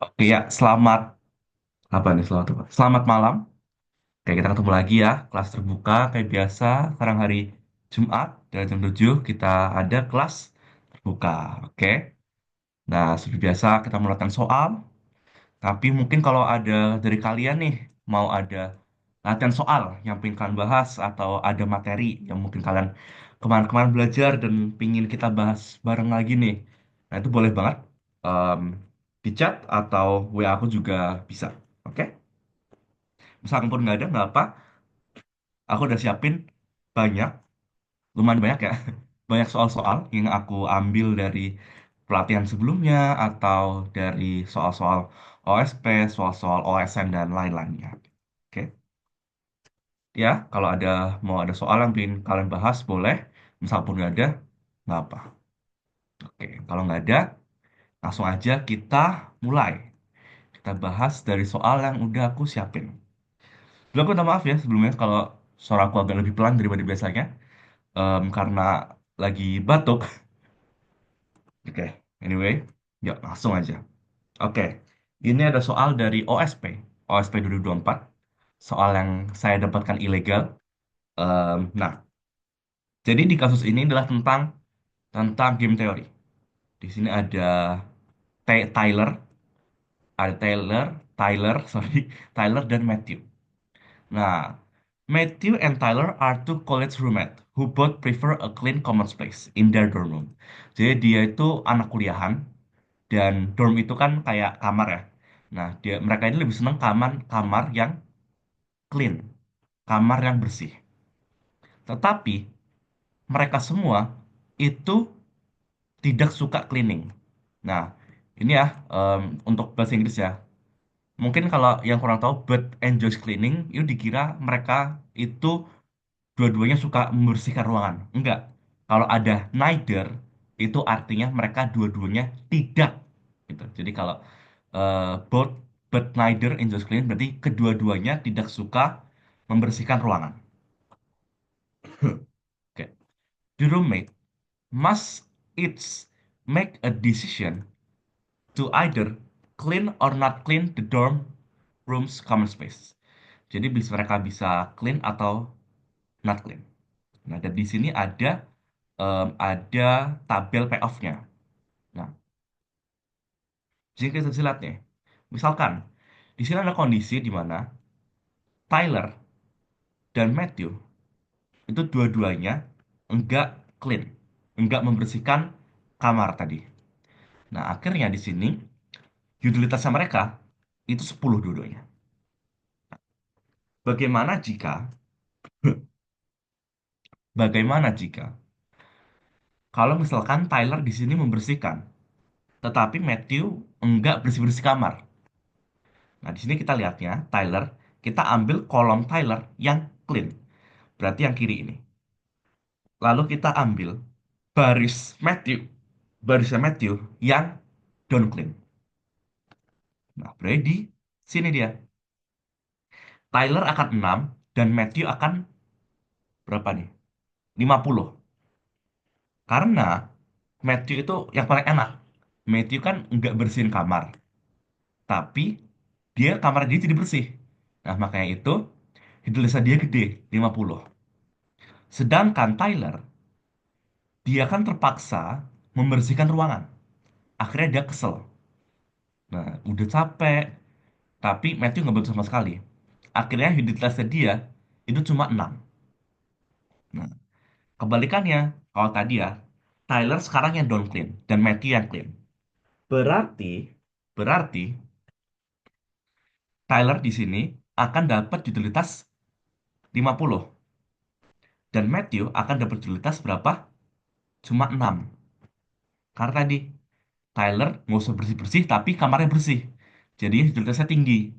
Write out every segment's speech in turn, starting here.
Oke ya, selamat apa nih selamat apa? Selamat malam. Kayak kita ketemu lagi ya, kelas terbuka kayak biasa. Sekarang hari Jumat dari jam 7 kita ada kelas terbuka. Oke. Nah, seperti biasa kita melakukan soal, tapi mungkin kalau ada dari kalian nih mau ada latihan soal yang pengen kalian bahas atau ada materi yang mungkin kalian kemarin-kemarin belajar dan pingin kita bahas bareng lagi nih. Nah, itu boleh banget em, di chat atau WA aku juga bisa. Oke? Misalkan pun nggak ada, nggak apa. Aku udah siapin banyak, lumayan banyak ya. Banyak soal-soal yang aku ambil dari pelatihan sebelumnya atau dari soal-soal OSP, soal-soal OSN, dan lain-lainnya. Oke, ya kalau mau ada soal yang ingin kalian bahas, boleh. Misal pun nggak ada, nggak apa. Oke, kalau nggak ada, langsung aja kita mulai. Kita bahas dari soal yang udah aku siapin. Dulu aku minta maaf ya sebelumnya kalau suara aku agak lebih pelan daripada biasanya. Karena lagi batuk. Oke, anyway, yuk langsung aja. Oke, ini ada soal dari OSP, OSP 2024, soal yang saya dapatkan ilegal. Nah, jadi di kasus ini adalah tentang game teori. Di sini ada Tyler, ada sorry, Tyler dan Matthew. Nah, Matthew and Tyler are two college roommates who both prefer a clean common space in their dorm room. Jadi dia itu anak kuliahan dan dorm itu kan kayak kamar ya. Nah, mereka ini lebih senang kamar kamar yang clean, kamar yang bersih. Tetapi mereka semua itu tidak suka cleaning. Nah, ini ya untuk bahasa Inggris ya. Mungkin kalau yang kurang tahu, but enjoys cleaning, itu dikira mereka itu dua-duanya suka membersihkan ruangan. Enggak. Kalau ada neither, itu artinya mereka dua-duanya tidak. Gitu. Jadi kalau both but neither enjoys cleaning, berarti kedua-duanya tidak suka membersihkan ruangan. Oke. The roommate must each make a decision to either clean or not clean the dorm room's common space. Jadi mereka bisa clean atau not clean. Nah, dan di sini ada tabel payoff-nya. Nah, jadi kita bisa lihat nih. Misalkan di sini ada kondisi di mana Tyler dan Matthew itu dua-duanya enggak clean, enggak membersihkan kamar tadi. Nah, akhirnya di sini utilitasnya mereka itu 10 dua-duanya. Bagaimana jika bagaimana jika kalau misalkan Tyler di sini membersihkan, tetapi Matthew enggak bersih-bersih kamar. Nah, di sini kita lihatnya Tyler, kita ambil kolom Tyler yang clean. Berarti yang kiri ini. Lalu kita ambil baris Matthew, barisnya Matthew yang don't clean. Nah, berarti di sini dia. Tyler akan 6 dan Matthew akan berapa nih? 50. Karena Matthew itu yang paling enak. Matthew kan nggak bersihin kamar, tapi dia kamar dia jadi bersih. Nah, makanya itu utility dia gede, 50. Sedangkan Tyler, dia kan terpaksa membersihkan ruangan. Akhirnya dia kesel. Nah, udah capek, tapi Matthew nggak bantu sama sekali. Akhirnya utilitasnya dia itu cuma 6. Nah, kebalikannya, kalau tadi ya, Tyler sekarang yang down clean, dan Matthew yang clean. Berarti, berarti Tyler di sini akan dapat utilitas 50. Dan Matthew akan dapat utilitas berapa? Cuma 6. Karena tadi, Tyler nggak usah bersih-bersih, tapi kamarnya bersih. Jadi utilitasnya tinggi.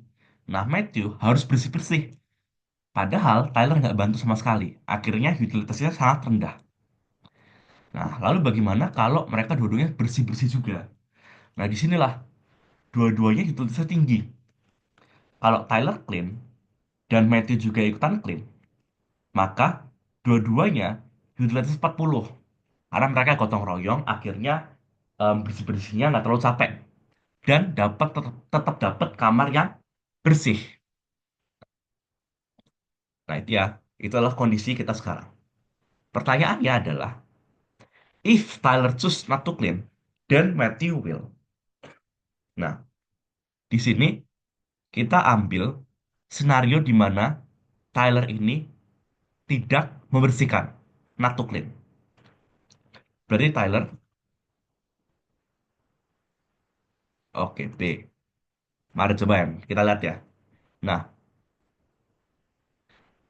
Nah, Matthew harus bersih-bersih. Padahal Tyler nggak bantu sama sekali. Akhirnya utilitasnya sangat rendah. Nah, lalu bagaimana kalau mereka dua-duanya bersih-bersih juga? Nah, disinilah dua-duanya utilitasnya tinggi. Kalau Tyler clean dan Matthew juga ikutan clean, maka dua-duanya utilitas 40. Karena mereka gotong royong, akhirnya bersih-bersihnya nggak terlalu capek. dan tetap dapat kamar yang bersih. Nah, itu ya, itu adalah kondisi kita sekarang. Pertanyaannya adalah, if Tyler choose not to clean, then Matthew will. Nah, di sini kita ambil senario di mana Tyler ini tidak membersihkan, not to clean. Berarti Tyler, oke, B. Mari coba ya, kita lihat ya. Nah,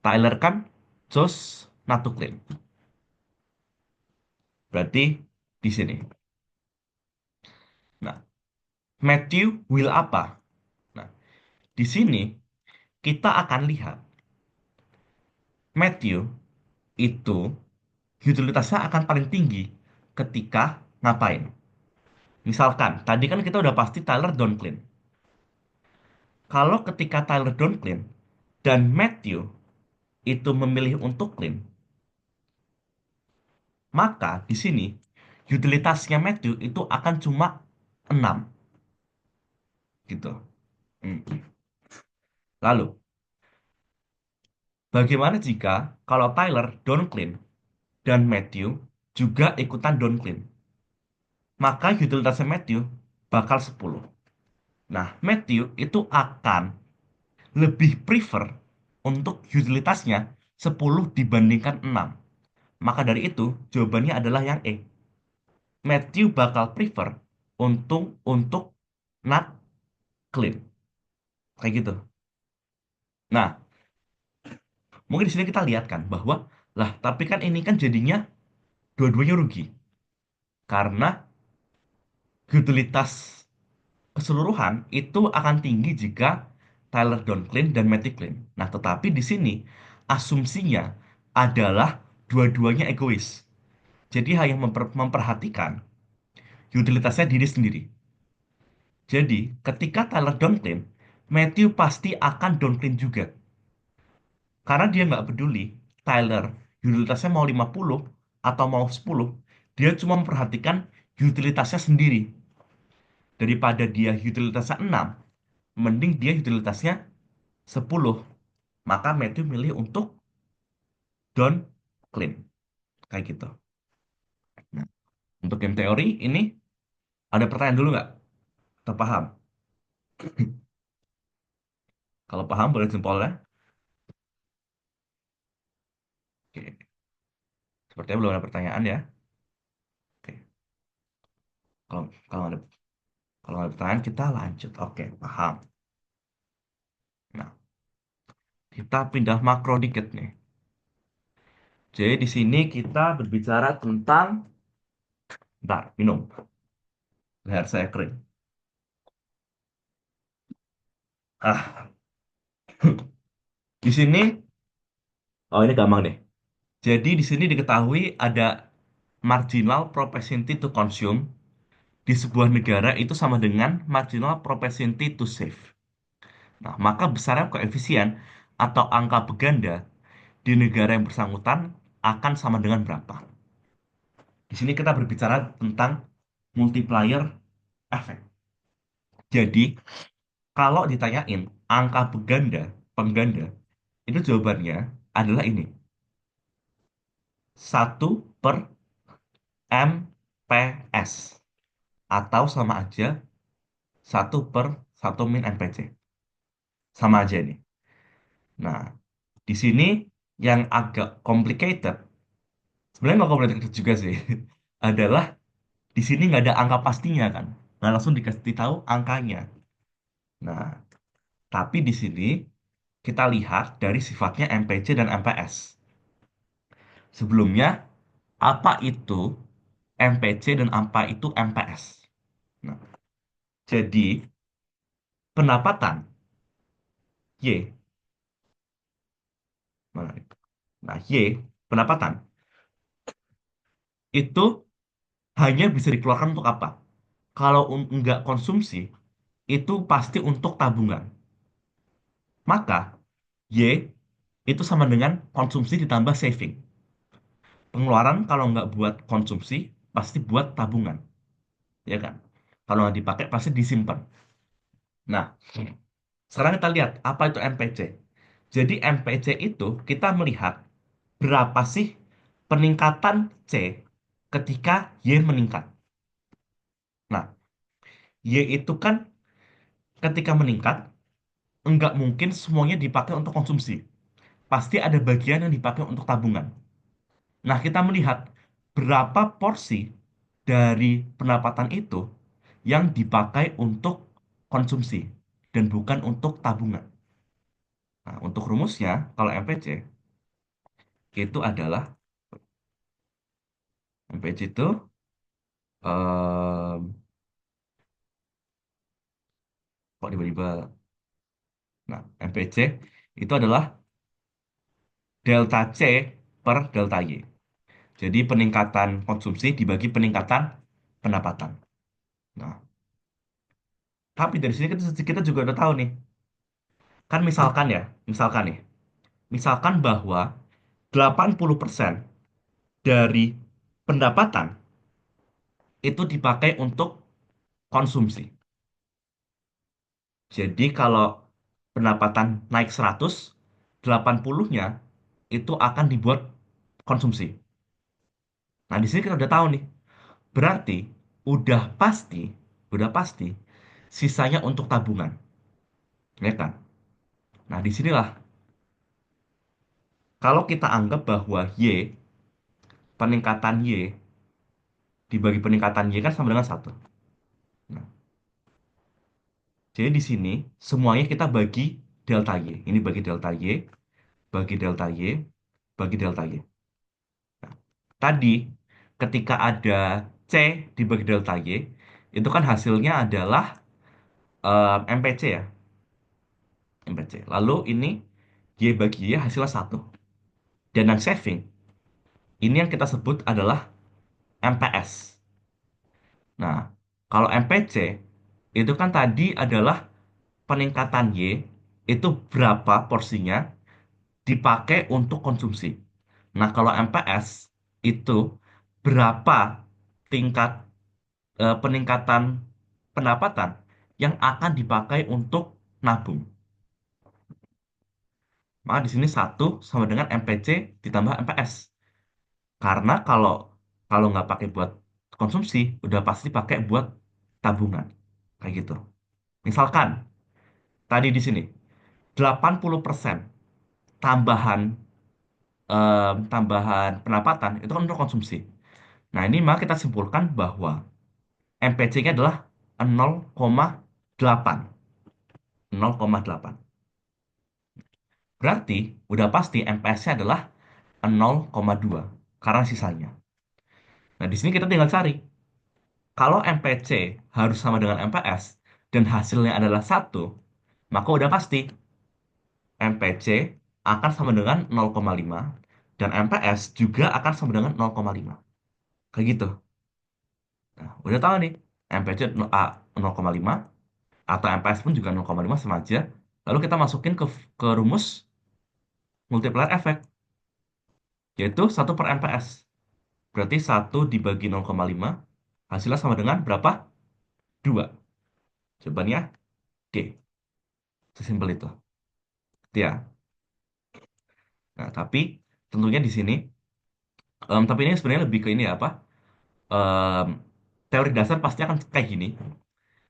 Tyler kan choose not to clean. Berarti di sini. Nah, Matthew will apa? Nah, di sini kita akan lihat Matthew itu utilitasnya akan paling tinggi ketika ngapain? Misalkan, tadi kan kita udah pasti Tyler don't clean. Kalau ketika Tyler don't clean dan Matthew itu memilih untuk clean, maka di sini utilitasnya Matthew itu akan cuma 6 gitu. Hmm. Lalu, bagaimana jika kalau Tyler don't clean dan Matthew juga ikutan don't clean? Maka utilitasnya Matthew bakal 10. Nah, Matthew itu akan lebih prefer untuk utilitasnya 10 dibandingkan 6. Maka dari itu, jawabannya adalah yang E. Matthew bakal prefer untuk not clean. Kayak gitu. Nah, mungkin di sini kita lihat kan bahwa lah, tapi kan ini kan jadinya dua-duanya rugi. Karena utilitas keseluruhan itu akan tinggi jika Tyler Donklin dan Matty Clean. Nah, tetapi di sini asumsinya adalah dua-duanya egois. Jadi hanya memperhatikan utilitasnya diri sendiri. Jadi, ketika Tyler Donklin, Matthew pasti akan Donklin juga. Karena dia nggak peduli Tyler utilitasnya mau 50 atau mau 10, dia cuma memperhatikan utilitasnya sendiri. Daripada dia utilitasnya 6, mending dia utilitasnya 10. Maka Matthew milih untuk don't clean. Kayak gitu. Nah, untuk game teori ini ada pertanyaan dulu nggak? Atau paham? Kalau paham boleh jempol ya. Oke. Sepertinya belum ada pertanyaan ya. Oke. Kalau kalau ada kalau ada pertanyaan kita lanjut. Oke, paham. Nah, kita pindah makro dikit nih. Jadi di sini kita berbicara tentang, bentar, minum. Leher saya kering. Ah, di sini, oh ini gampang deh. Jadi di sini diketahui ada marginal propensity to consume di sebuah negara itu sama dengan marginal propensity to save. Nah, maka besarnya koefisien atau angka beganda di negara yang bersangkutan akan sama dengan berapa? Di sini kita berbicara tentang multiplier effect. Jadi, kalau ditanyain angka pengganda, itu jawabannya adalah ini. 1/MPS. Atau sama aja 1/1 min NPC. Sama aja ini. Nah, di sini yang agak complicated, sebenarnya nggak complicated juga sih, adalah di sini nggak ada angka pastinya kan. Nggak langsung dikasih tahu angkanya. Nah, tapi di sini kita lihat dari sifatnya MPC dan MPS. Sebelumnya, apa itu MPC dan apa itu MPS? Nah, jadi pendapatan Y, mana nih? Nah, Y, pendapatan itu hanya bisa dikeluarkan untuk apa? Kalau nggak konsumsi, itu pasti untuk tabungan. Maka, Y itu sama dengan konsumsi ditambah saving. Pengeluaran kalau nggak buat konsumsi, pasti buat tabungan. Ya kan? Kalau nggak dipakai pasti disimpan. Nah, sekarang kita lihat apa itu MPC. Jadi MPC itu kita melihat berapa sih peningkatan C ketika Y meningkat. Nah, Y itu kan ketika meningkat, enggak mungkin semuanya dipakai untuk konsumsi. Pasti ada bagian yang dipakai untuk tabungan. Nah, kita melihat berapa porsi dari pendapatan itu yang dipakai untuk konsumsi dan bukan untuk tabungan. Nah, untuk rumusnya, kalau MPC itu adalah MPC itu kok tiba-tiba. Nah, MPC itu adalah delta C per delta Y. Jadi peningkatan konsumsi dibagi peningkatan pendapatan. Nah, tapi dari sini kita juga udah tahu nih. Kan misalkan ya, misalkan nih, misalkan bahwa 80% dari pendapatan itu dipakai untuk konsumsi. Jadi kalau pendapatan naik 100, 80-nya itu akan dibuat konsumsi. Nah, di sini kita udah tahu nih. Berarti udah pasti, udah pasti sisanya untuk tabungan, ya kan? Nah, disinilah kalau kita anggap bahwa Y, peningkatan Y dibagi peningkatan Y kan sama dengan satu. Nah, jadi di sini semuanya kita bagi delta Y. Ini bagi delta Y, bagi delta Y, bagi delta Y. Tadi ketika ada C dibagi delta Y, itu kan hasilnya adalah MPC ya, MPC. Lalu ini Y bagi Y hasilnya satu. Dan yang saving, ini yang kita sebut adalah MPS. Nah, kalau MPC itu kan tadi adalah peningkatan Y itu berapa porsinya dipakai untuk konsumsi. Nah, kalau MPS itu berapa tingkat peningkatan pendapatan yang akan dipakai untuk nabung. Maka di sini satu sama dengan MPC ditambah MPS. Karena kalau kalau nggak pakai buat konsumsi, udah pasti pakai buat tabungan. Kayak gitu. Misalkan tadi di sini 80% tambahan tambahan pendapatan itu kan untuk konsumsi. Nah, ini maka kita simpulkan bahwa MPC-nya adalah 0,8. 0,8. Berarti udah pasti MPS-nya adalah 0,2 karena sisanya. Nah, di sini kita tinggal cari. Kalau MPC harus sama dengan MPS dan hasilnya adalah satu, maka udah pasti MPC akan sama dengan 0,5 dan MPS juga akan sama dengan 0,5. Kayak gitu. Nah, udah tahu nih, MPC 0,5 atau MPS pun juga 0,5 sama aja. Lalu kita masukin ke rumus multiplier efek, yaitu satu per MPS. Berarti satu dibagi 0,5, hasilnya sama dengan berapa? 2. Jawabannya D. Sesimpel itu. Ya. Nah, tapi tentunya di sini, tapi ini sebenarnya lebih ke ini ya, apa? Em, teori dasar pasti akan kayak gini.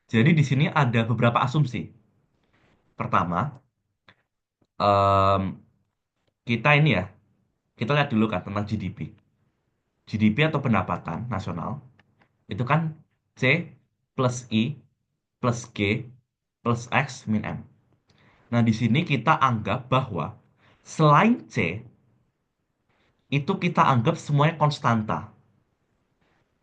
Jadi di sini ada beberapa asumsi. Pertama, em, kita ini ya, kita lihat dulu kan tentang GDP. GDP atau pendapatan nasional itu kan C plus I plus G plus X min M. Nah, di sini kita anggap bahwa selain C, itu kita anggap semuanya konstanta.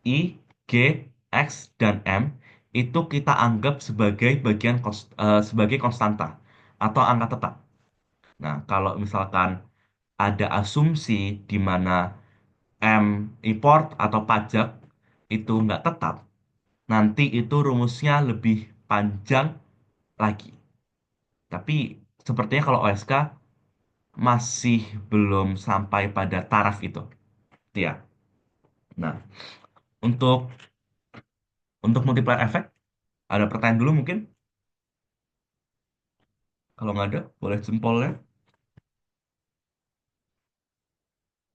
I, G, X, dan M itu kita anggap sebagai sebagai konstanta atau angka tetap. Nah, kalau misalkan ada asumsi di mana M import atau pajak itu nggak tetap, nanti itu rumusnya lebih panjang lagi. Tapi sepertinya kalau OSK masih belum sampai pada taraf itu. Ya. Nah, untuk multiplier efek Ada pertanyaan dulu mungkin? Kalau nggak ada, boleh jempolnya.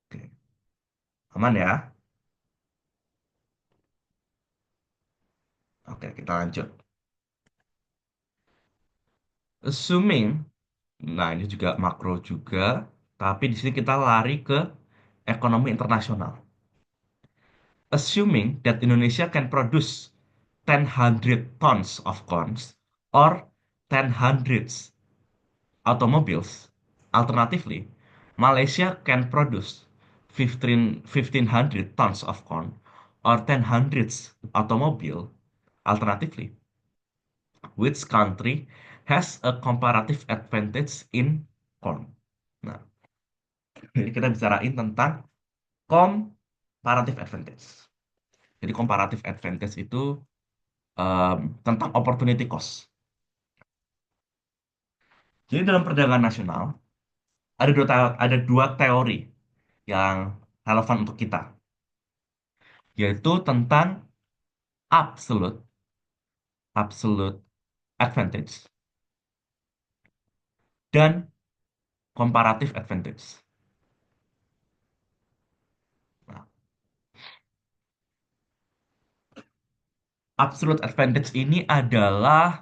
Oke, aman ya? Oke, kita lanjut. Assuming, nah ini juga makro juga, tapi di sini kita lari ke ekonomi internasional. Assuming that Indonesia can produce 10 tons of corns or 10 hundreds automobiles. Alternatively, Malaysia can produce 1500 tons of corn or 10 hundreds automobile. Alternatively, which country has a comparative advantage in corn? Nah, ini kita bicarain tentang comparative advantage. Jadi comparative advantage itu tentang opportunity cost. Jadi dalam perdagangan nasional ada dua teori yang relevan untuk kita, yaitu tentang absolute absolute advantage dan comparative advantage. Nah, absolute advantage ini adalah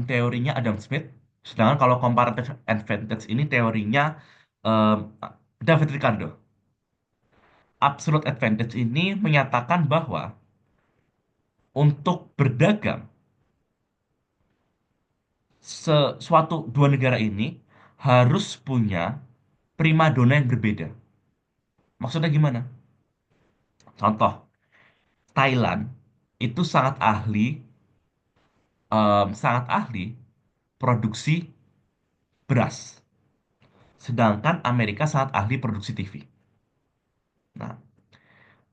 teorinya Adam Smith, sedangkan kalau comparative advantage ini teorinya um, David Ricardo. Absolute advantage ini menyatakan bahwa untuk berdagang suatu dua negara ini harus punya primadona yang berbeda. Maksudnya gimana? Contoh, Thailand itu sangat ahli produksi beras, sedangkan Amerika sangat ahli produksi TV. Nah,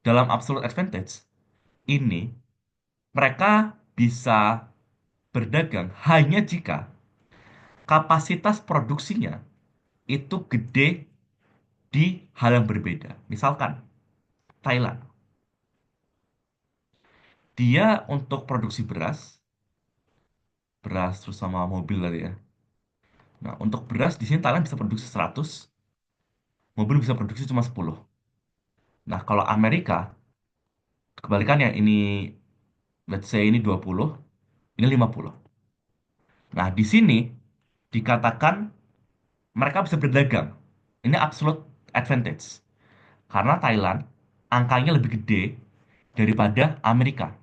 dalam absolute advantage ini mereka bisa berdagang hanya jika kapasitas produksinya itu gede di hal yang berbeda. Misalkan Thailand, dia untuk produksi beras, beras terus sama mobil tadi ya. Nah, untuk beras di sini Thailand bisa produksi 100, mobil bisa produksi cuma 10. Nah, kalau Amerika kebalikannya, ini let's say ini 20, ini 50. Nah, di sini dikatakan mereka bisa berdagang. Ini absolute advantage. Karena Thailand angkanya lebih gede daripada Amerika.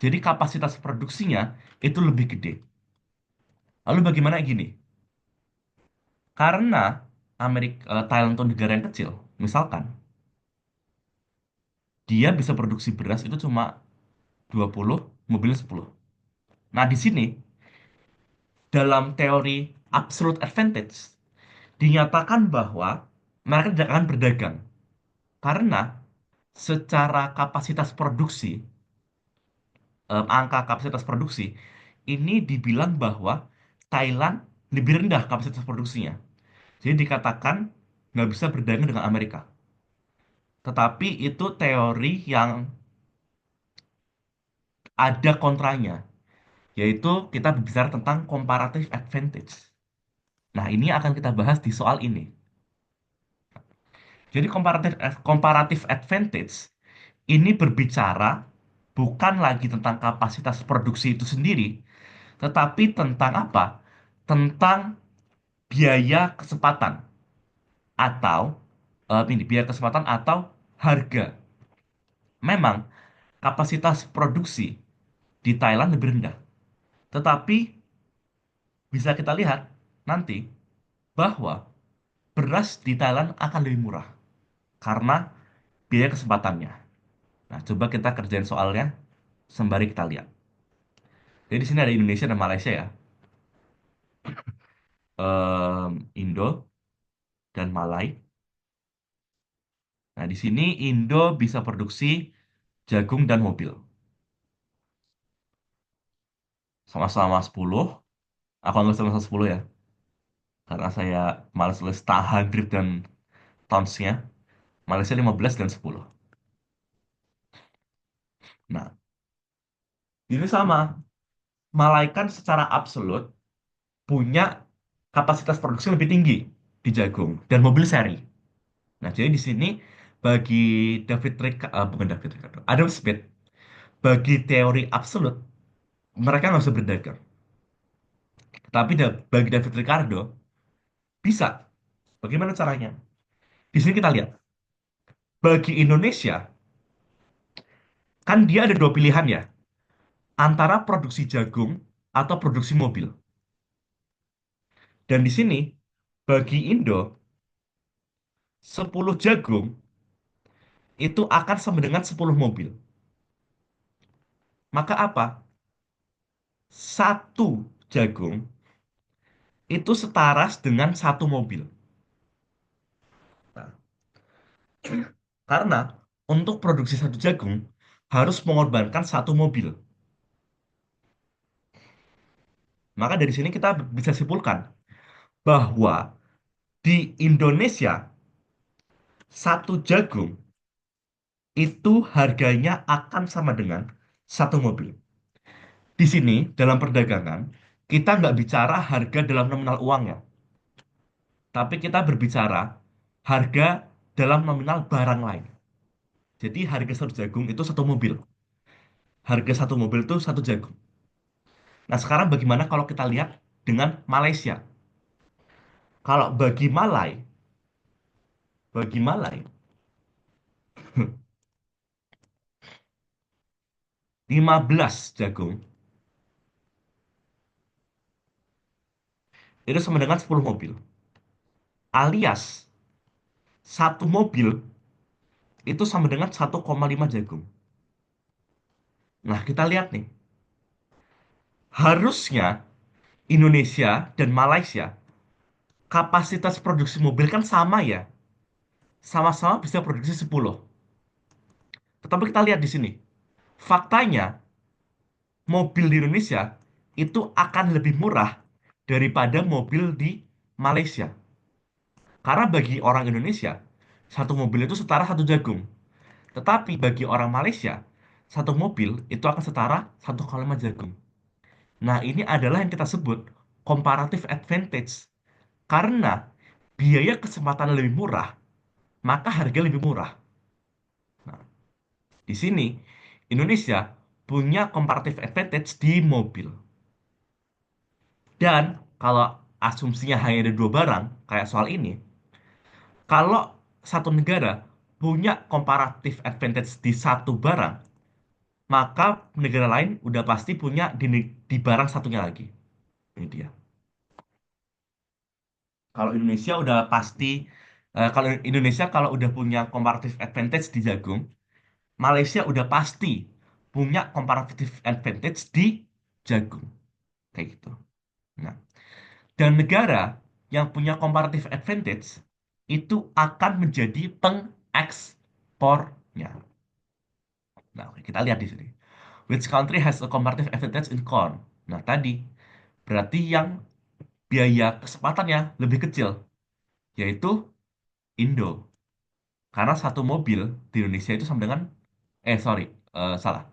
Jadi kapasitas produksinya itu lebih gede. Lalu bagaimana gini? Karena Thailand itu negara yang kecil, misalkan dia bisa produksi beras itu cuma 20, mobilnya 10. Nah, di sini dalam teori absolute advantage dinyatakan bahwa mereka tidak akan berdagang karena secara kapasitas produksi, angka kapasitas produksi ini dibilang bahwa Thailand lebih rendah kapasitas produksinya. Jadi dikatakan nggak bisa berdagang dengan Amerika. Tetapi itu teori yang ada kontranya, yaitu kita berbicara tentang comparative advantage. Nah, ini akan kita bahas di soal ini. Jadi comparative advantage ini berbicara bukan lagi tentang kapasitas produksi itu sendiri, tetapi tentang apa? Tentang biaya kesempatan atau ini biaya kesempatan atau harga. Memang kapasitas produksi di Thailand lebih rendah, tetapi bisa kita lihat nanti bahwa beras di Thailand akan lebih murah karena biaya kesempatannya. Nah, coba kita kerjain soalnya sembari kita lihat. Jadi di sini ada Indonesia dan Malaysia ya. Indo dan Malai. Nah, di sini Indo bisa produksi jagung dan mobil. Sama-sama 10. Aku anggap sama-sama 10 ya. Karena saya malas tulis tahan grip dan tonsnya. Malaysia 15 dan 10. Nah, ini sama. malaikat secara absolut punya kapasitas produksi lebih tinggi di jagung dan mobil seri. Nah, jadi di sini bagi David Ricardo, bukan David Ricardo, Adam Smith, bagi teori absolut mereka nggak bisa berdagang. Tapi bagi David Ricardo bisa. Bagaimana caranya? Di sini kita lihat. Bagi Indonesia, kan dia ada dua pilihan ya, antara produksi jagung atau produksi mobil. Dan di sini, bagi Indo, 10 jagung itu akan sama dengan 10 mobil. Maka apa? Satu jagung itu setara dengan satu mobil. Nah, karena untuk produksi satu jagung harus mengorbankan satu mobil. Maka dari sini kita bisa simpulkan bahwa di Indonesia satu jagung itu harganya akan sama dengan satu mobil. Di sini, dalam perdagangan, kita nggak bicara harga dalam nominal uangnya, tapi kita berbicara harga dalam nominal barang lain. Jadi harga satu jagung itu satu mobil. Harga satu mobil itu satu jagung. Nah, sekarang bagaimana kalau kita lihat dengan Malaysia? Kalau bagi Malai, 15 jagung itu sama dengan 10 mobil. Alias, satu mobil itu sama dengan 1,5 jagung. Nah, kita lihat nih. Harusnya Indonesia dan Malaysia kapasitas produksi mobil kan sama ya. Sama-sama bisa produksi 10. Tetapi kita lihat di sini. Faktanya, mobil di Indonesia itu akan lebih murah daripada mobil di Malaysia. Karena bagi orang Indonesia, satu mobil itu setara satu jagung. Tetapi bagi orang Malaysia, satu mobil itu akan setara 1,5 jagung. Nah, ini adalah yang kita sebut comparative advantage. Karena biaya kesempatan lebih murah, maka harga lebih murah. Nah, di sini Indonesia punya comparative advantage di mobil. Dan kalau asumsinya hanya ada dua barang, kayak soal ini, kalau satu negara punya comparative advantage di satu barang, maka negara lain udah pasti punya di barang satunya lagi. Ini dia. Kalau Indonesia udah pasti, kalau Indonesia kalau udah punya comparative advantage di jagung, Malaysia udah pasti punya comparative advantage di jagung. Kayak gitu. Nah, dan negara yang punya comparative advantage itu akan menjadi pengekspornya. Nah, oke, kita lihat di sini. Which country has a comparative advantage in corn? Nah, tadi berarti yang biaya kesempatannya lebih kecil, yaitu Indo. Karena satu mobil di Indonesia itu sama dengan, sorry, salah,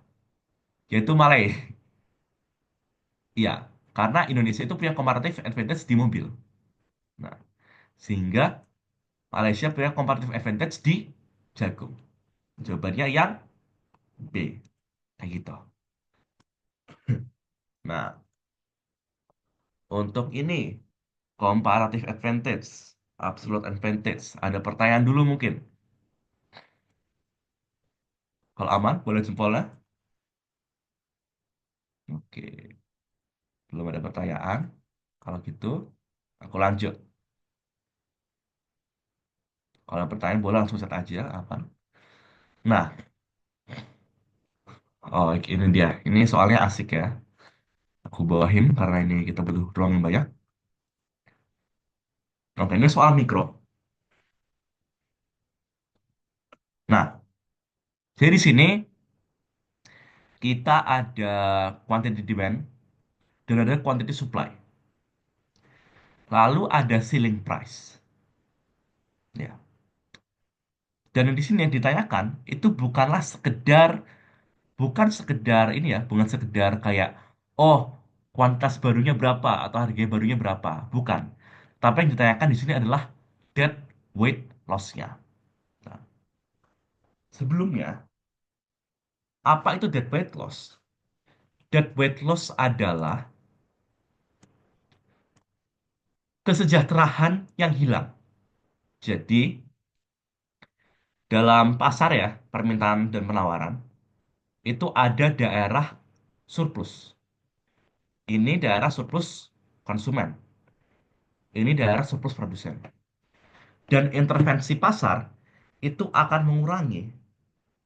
yaitu Malai. Iya, karena Indonesia itu punya comparative advantage di mobil. Nah, sehingga Malaysia punya comparative advantage di jagung. Jawabannya yang B. Kayak gitu. Nah, untuk ini, comparative advantage, absolute advantage. Ada pertanyaan dulu mungkin. Kalau aman, boleh jempolnya. Oke, belum ada pertanyaan. Kalau gitu, aku lanjut. Kalau ada pertanyaan, boleh langsung set aja. Apa? Nah, oh ini dia. Ini soalnya asik ya. Aku bawahin karena ini kita butuh ruang yang banyak. Oke, ini soal mikro. Nah, jadi di sini kita ada quantity demand dan ada quantity supply. Lalu ada ceiling price. Ya. Dan di sini yang ditanyakan itu bukan sekedar ini ya, bukan sekedar kayak oh kuantitas barunya berapa atau harga barunya berapa. Bukan. Tapi yang ditanyakan di sini adalah dead weight loss-nya. Nah, sebelumnya, apa itu dead weight loss? Dead weight loss adalah kesejahteraan yang hilang. Jadi, dalam pasar ya, permintaan dan penawaran, itu ada daerah surplus. Ini daerah surplus konsumen. Ini daerah surplus produsen. Dan intervensi pasar itu akan mengurangi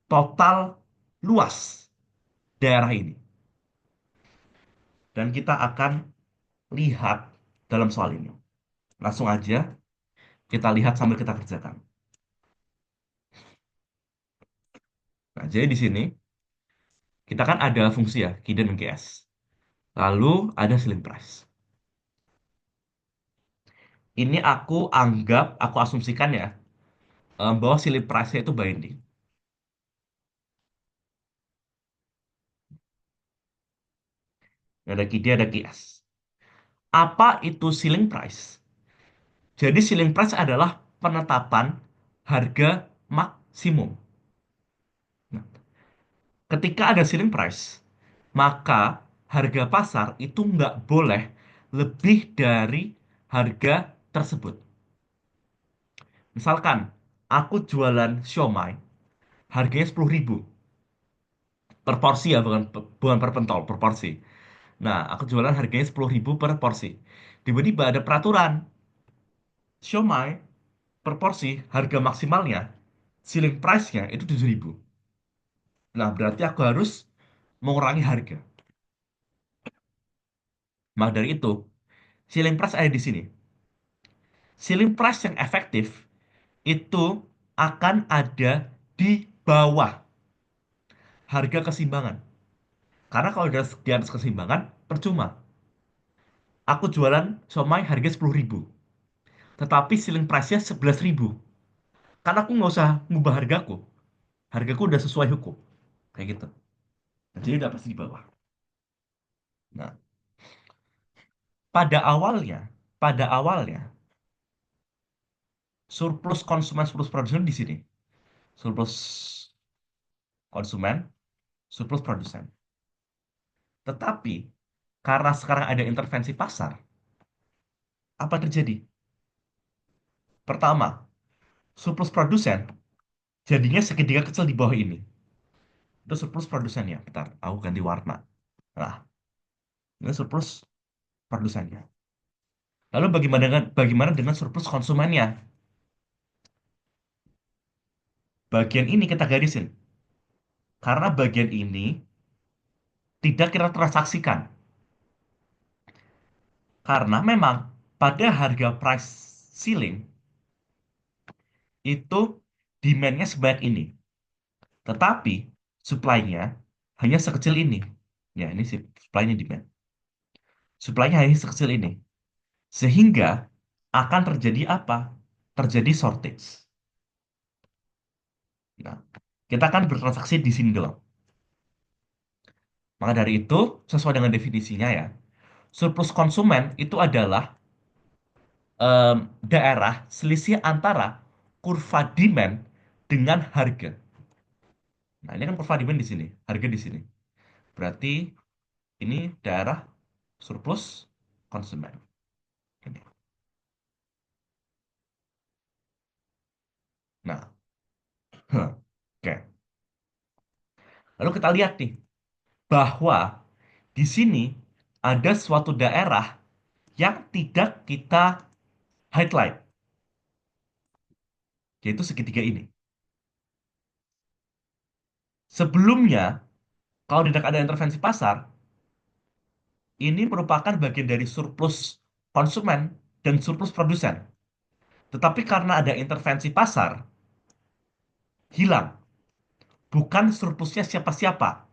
total luas daerah ini. Dan kita akan lihat dalam soal ini. Langsung aja kita lihat sambil kita kerjakan. Nah, jadi di sini kita kan ada fungsi ya, Key dan QS. Lalu ada ceiling price. Ini aku asumsikan ya, bahwa ceiling price-nya itu binding. Ada KD, ada QS. Apa itu ceiling price? Jadi ceiling price adalah penetapan harga maksimum. Nah, ketika ada ceiling price, maka harga pasar itu nggak boleh lebih dari harga tersebut. Misalkan, aku jualan siomay, harganya 10.000 per porsi ya, bukan per pentol, per porsi. Nah, aku jualan harganya 10.000 per porsi. Tiba-tiba ada peraturan, siomay per porsi harga maksimalnya, ceiling price-nya itu 7.000. Nah, berarti aku harus mengurangi harga. Maka dari itu, ceiling price ada di sini. Ceiling price yang efektif itu akan ada di bawah harga keseimbangan. Karena kalau di atas keseimbangan, percuma. Aku jualan somai harga 10.000. Tetapi ceiling price-nya 11.000. Karena aku nggak usah ngubah hargaku. Hargaku udah sesuai hukum. Kayak gitu. Nah, jadi udah pasti di bawah. Nah, pada awalnya, pada awalnya, surplus konsumen, surplus produsen di sini. Surplus konsumen, surplus produsen. Tetapi, karena sekarang ada intervensi pasar, apa terjadi? Pertama, surplus produsen jadinya segitiga kecil di bawah ini. Itu surplus produsennya. Bentar, aku ganti warna. Nah, ini surplus produsennya. Lalu bagaimana dengan surplus konsumennya? Bagian ini kita garisin. Karena bagian ini tidak kita transaksikan. Karena memang pada harga price ceiling itu demand-nya sebanyak ini. Tetapi supply-nya hanya sekecil ini. Ya, ini sih supply-nya demand. Supply-nya hanya sekecil ini. Sehingga akan terjadi apa? Terjadi shortage. Nah, kita kan bertransaksi di sini doang. Maka dari itu, sesuai dengan definisinya ya, surplus konsumen itu adalah daerah selisih antara kurva demand dengan harga. Nah, ini kan kurva demand di sini, harga di sini. Berarti ini daerah surplus konsumen. Ini. Nah, oke. Lalu kita lihat nih bahwa di sini ada suatu daerah yang tidak kita highlight, yaitu segitiga ini. Sebelumnya, kalau tidak ada intervensi pasar, ini merupakan bagian dari surplus konsumen dan surplus produsen. Tetapi karena ada intervensi pasar, hilang. Bukan surplusnya siapa-siapa.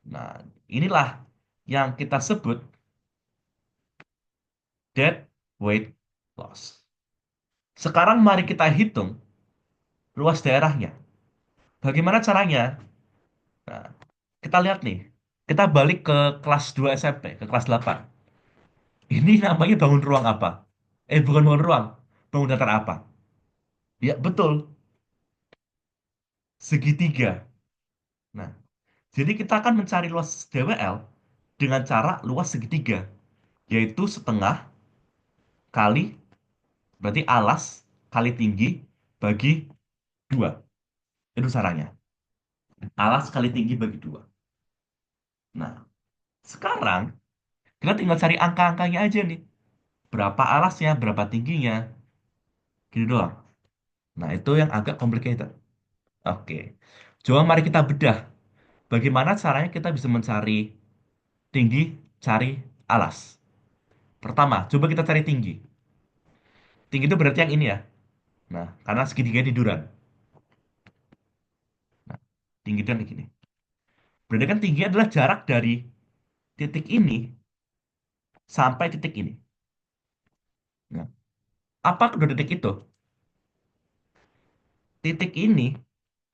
Nah, inilah yang kita sebut dead weight loss. Sekarang mari kita hitung luas daerahnya. Bagaimana caranya? Nah, kita lihat nih. Kita balik ke kelas 2 SMP, ke kelas 8. Ini namanya bangun ruang apa? Bukan bangun ruang. Bangun datar apa? Ya, betul. Segitiga. Nah, jadi kita akan mencari luas DWL dengan cara luas segitiga, yaitu setengah kali, berarti alas kali tinggi bagi dua. Itu caranya. Alas kali tinggi bagi dua. Nah, sekarang kita tinggal cari angka-angkanya aja nih. Berapa alasnya, berapa tingginya, gitu doang. Nah, itu yang agak complicated. Oke. Coba mari kita bedah. Bagaimana caranya kita bisa mencari tinggi, cari alas. Pertama, coba kita cari tinggi. Tinggi itu berarti yang ini ya. Nah, karena segitiga tiduran. Nah, tinggi itu yang gini. Berarti kan tinggi adalah jarak dari titik ini sampai titik ini. Nah, apa kedua titik itu? Titik ini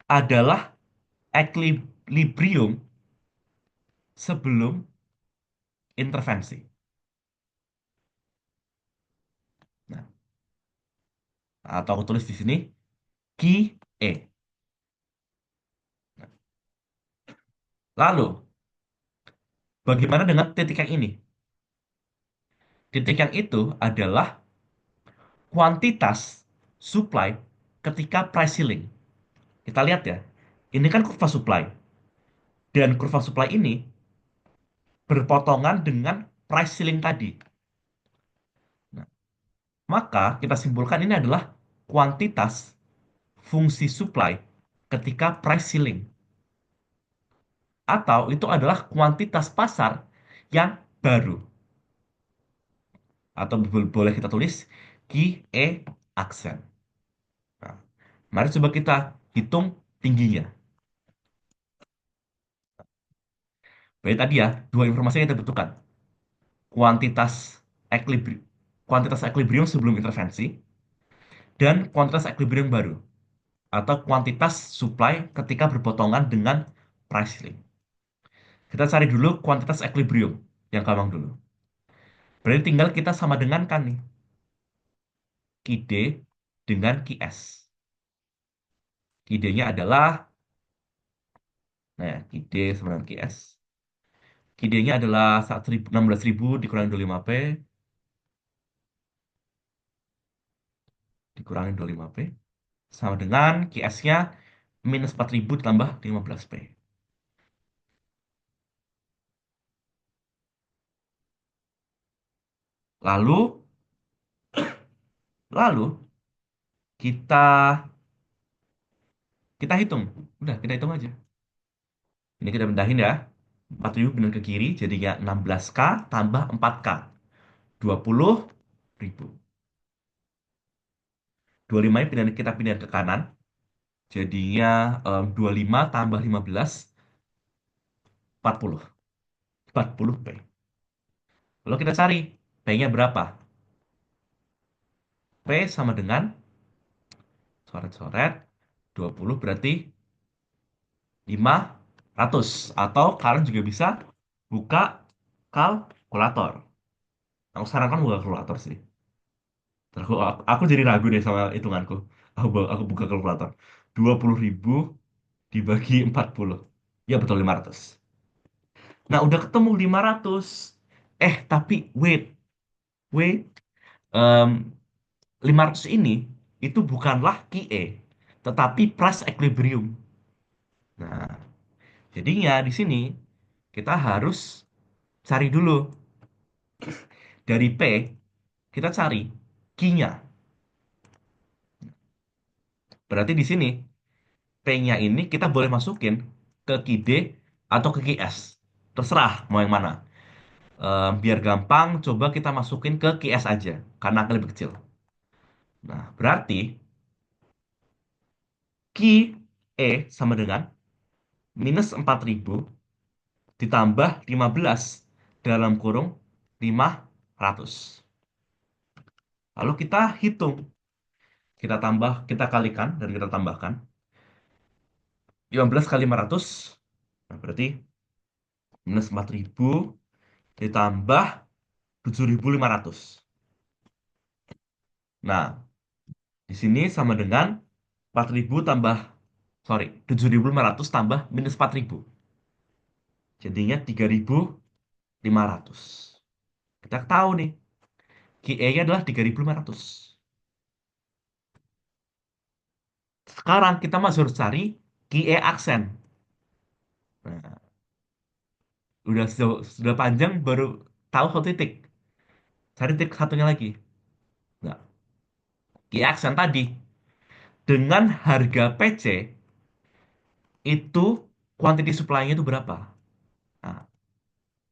adalah equilibrium sebelum intervensi. Nah, atau aku tulis di sini QE. Nah, lalu, bagaimana dengan titik yang ini? Titik yang itu adalah kuantitas supply ketika price ceiling. Kita lihat ya, ini kan kurva supply. Dan kurva supply ini berpotongan dengan price ceiling tadi. Nah, maka kita simpulkan ini adalah kuantitas fungsi supply ketika price ceiling. Atau itu adalah kuantitas pasar yang baru. Atau boleh kita tulis QE aksen. Nah, mari coba kita hitung tingginya. Berarti tadi ya, dua informasi yang kita butuhkan. Kuantitas equilibrium, kuantitas equilibrium sebelum intervensi, dan kuantitas equilibrium baru. Atau kuantitas supply ketika berpotongan dengan price ceiling. Kita cari dulu kuantitas equilibrium yang gampang dulu. Berarti tinggal kita sama dengan kan nih, QD dengan QS. QD-nya adalah, nah ya, QD sama dengan QS. QD-nya adalah 16.000 dikurangi 25P, dikurangi 25P, sama dengan QS-nya minus 4.000 ditambah 15P. Lalu, lalu kita kita hitung. Udah, kita hitung aja. Ini kita bendahin ya. 4.000 pindah ke kiri, jadinya 16K tambah 4K. 20.000. 25 kita pindah ke kanan. Jadinya 25 tambah 15, 40. 40P. Lalu kita cari P-nya berapa? P sama dengan coret-coret 20 berarti 500. Atau kalian juga bisa buka kalkulator. Aku sarankan buka kalkulator sih. Aku jadi ragu deh sama hitunganku. Aku buka kalkulator. 20.000 dibagi 40. Ya betul 500. Nah udah ketemu 500. Tapi wait. Wait. Em, 500 ini itu bukanlah QE. Tetapi price equilibrium. Nah, jadinya di sini kita harus cari dulu. Dari P, kita cari Q-nya. Berarti di sini P-nya ini kita boleh masukin ke QD atau ke QS. Terserah mau yang mana. Biar gampang, coba kita masukin ke QS aja. Karena akan lebih kecil. Nah, berarti QE sama dengan minus 4.000 ditambah 15 dalam kurung 500. Lalu kita hitung. Kita tambah, kita kalikan, dan kita tambahkan. 15 kali 500. Nah, berarti Minus 4.000 ditambah 7.500. Nah, di sini sama dengan 4.000 tambah, sorry, 7.500 tambah minus 4.000. Jadinya 3.500. Kita tahu nih, QE-nya adalah 3.500. Sekarang kita masih harus cari QE aksen. Nah, sudah panjang baru tahu satu titik. Cari titik satunya lagi. Nah, QE aksen tadi dengan harga PC itu quantity supply-nya itu berapa? Nah,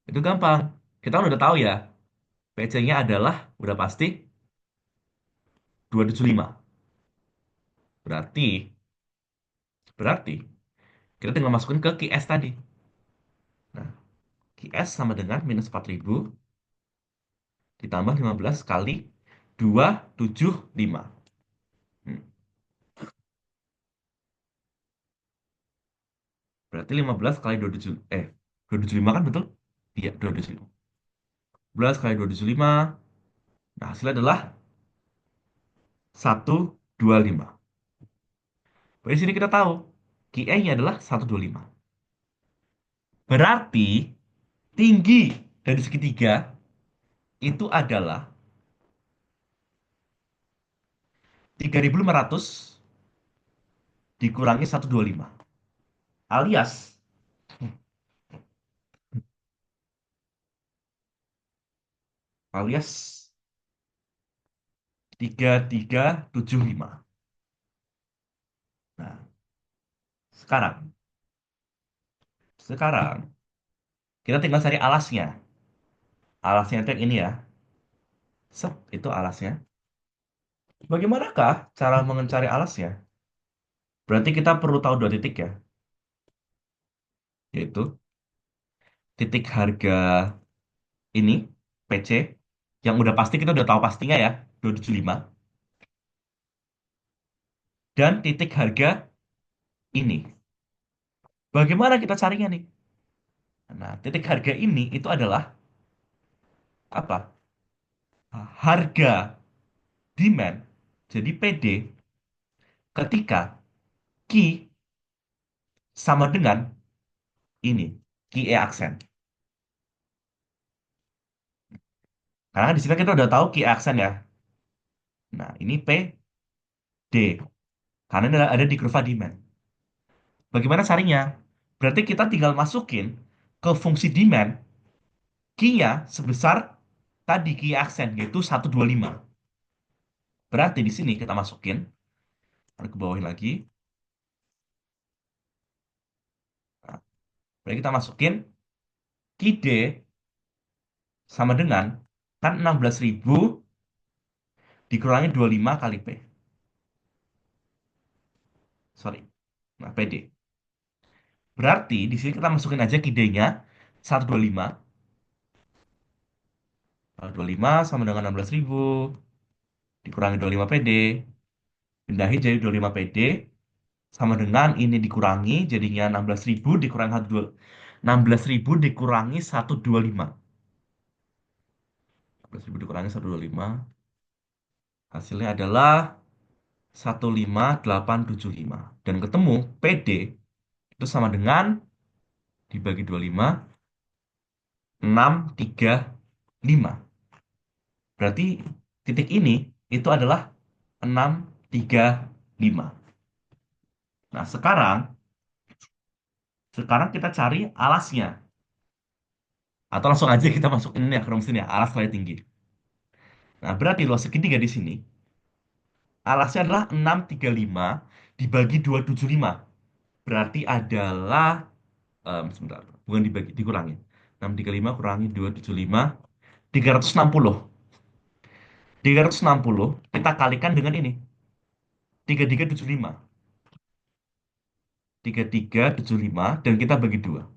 itu gampang. Kita kan udah tahu ya, PC-nya adalah udah pasti 275. Berarti berarti kita tinggal masukin ke QS tadi. Nah, QS sama dengan minus 4.000 ditambah 15 kali 275. Hmm, Berarti 15 kali 275, 275 kan betul? Iya, 275. 15 kali 275. Nah, hasilnya adalah 125. Dari sini kita tahu QE-nya adalah 125. Berarti tinggi dari segitiga itu adalah 3.500 dikurangi 125. Alias, alias 3375. Nah, sekarang, sekarang kita tinggal cari alasnya. Alasnya itu yang ini ya. Set, itu alasnya. Bagaimanakah cara mencari alasnya? Berarti kita perlu tahu dua titik ya, yaitu titik harga ini, PC, yang udah pasti kita udah tahu pastinya ya, 275, dan titik harga ini. Bagaimana kita carinya nih? Nah, titik harga ini itu adalah apa? Harga demand, jadi PD, ketika Q sama dengan ini, QE aksen. Karena di sini kita udah tahu QE aksen ya. Nah, ini PD. Karena ini ada di kurva demand. Bagaimana carinya? Berarti kita tinggal masukin ke fungsi demand Q-nya sebesar tadi Q aksen yaitu 125. Berarti di sini kita masukin, ke bawah lagi. Nah, berarti kita masukin QD sama dengan kan 16.000 dikurangi 25 kali P. Sorry. Nah, PD. Berarti di sini kita masukin aja QD-nya 125. 125 sama dengan 16.000 dikurangi 25 PD. Pindahin jadi 25 PD sama dengan ini dikurangi jadinya 16.000 dikurangi 16.000 dikurangi 125. 16.000 dikurangi 125 hasilnya adalah 15875 dan ketemu PD itu sama dengan dibagi 25 635. Berarti titik ini itu adalah 635. Nah, sekarang kita cari alasnya. Atau langsung aja kita masukin ini ya ke rumus ini ya, alas kali tinggi. Nah, berarti luas segitiga di sini, alasnya adalah 635 dibagi 275. Berarti adalah, sebentar, bukan dibagi, dikurangi. 635 kurangi 275, 360. 360 kita kalikan dengan ini, 3375. 3375 dan kita bagi dua.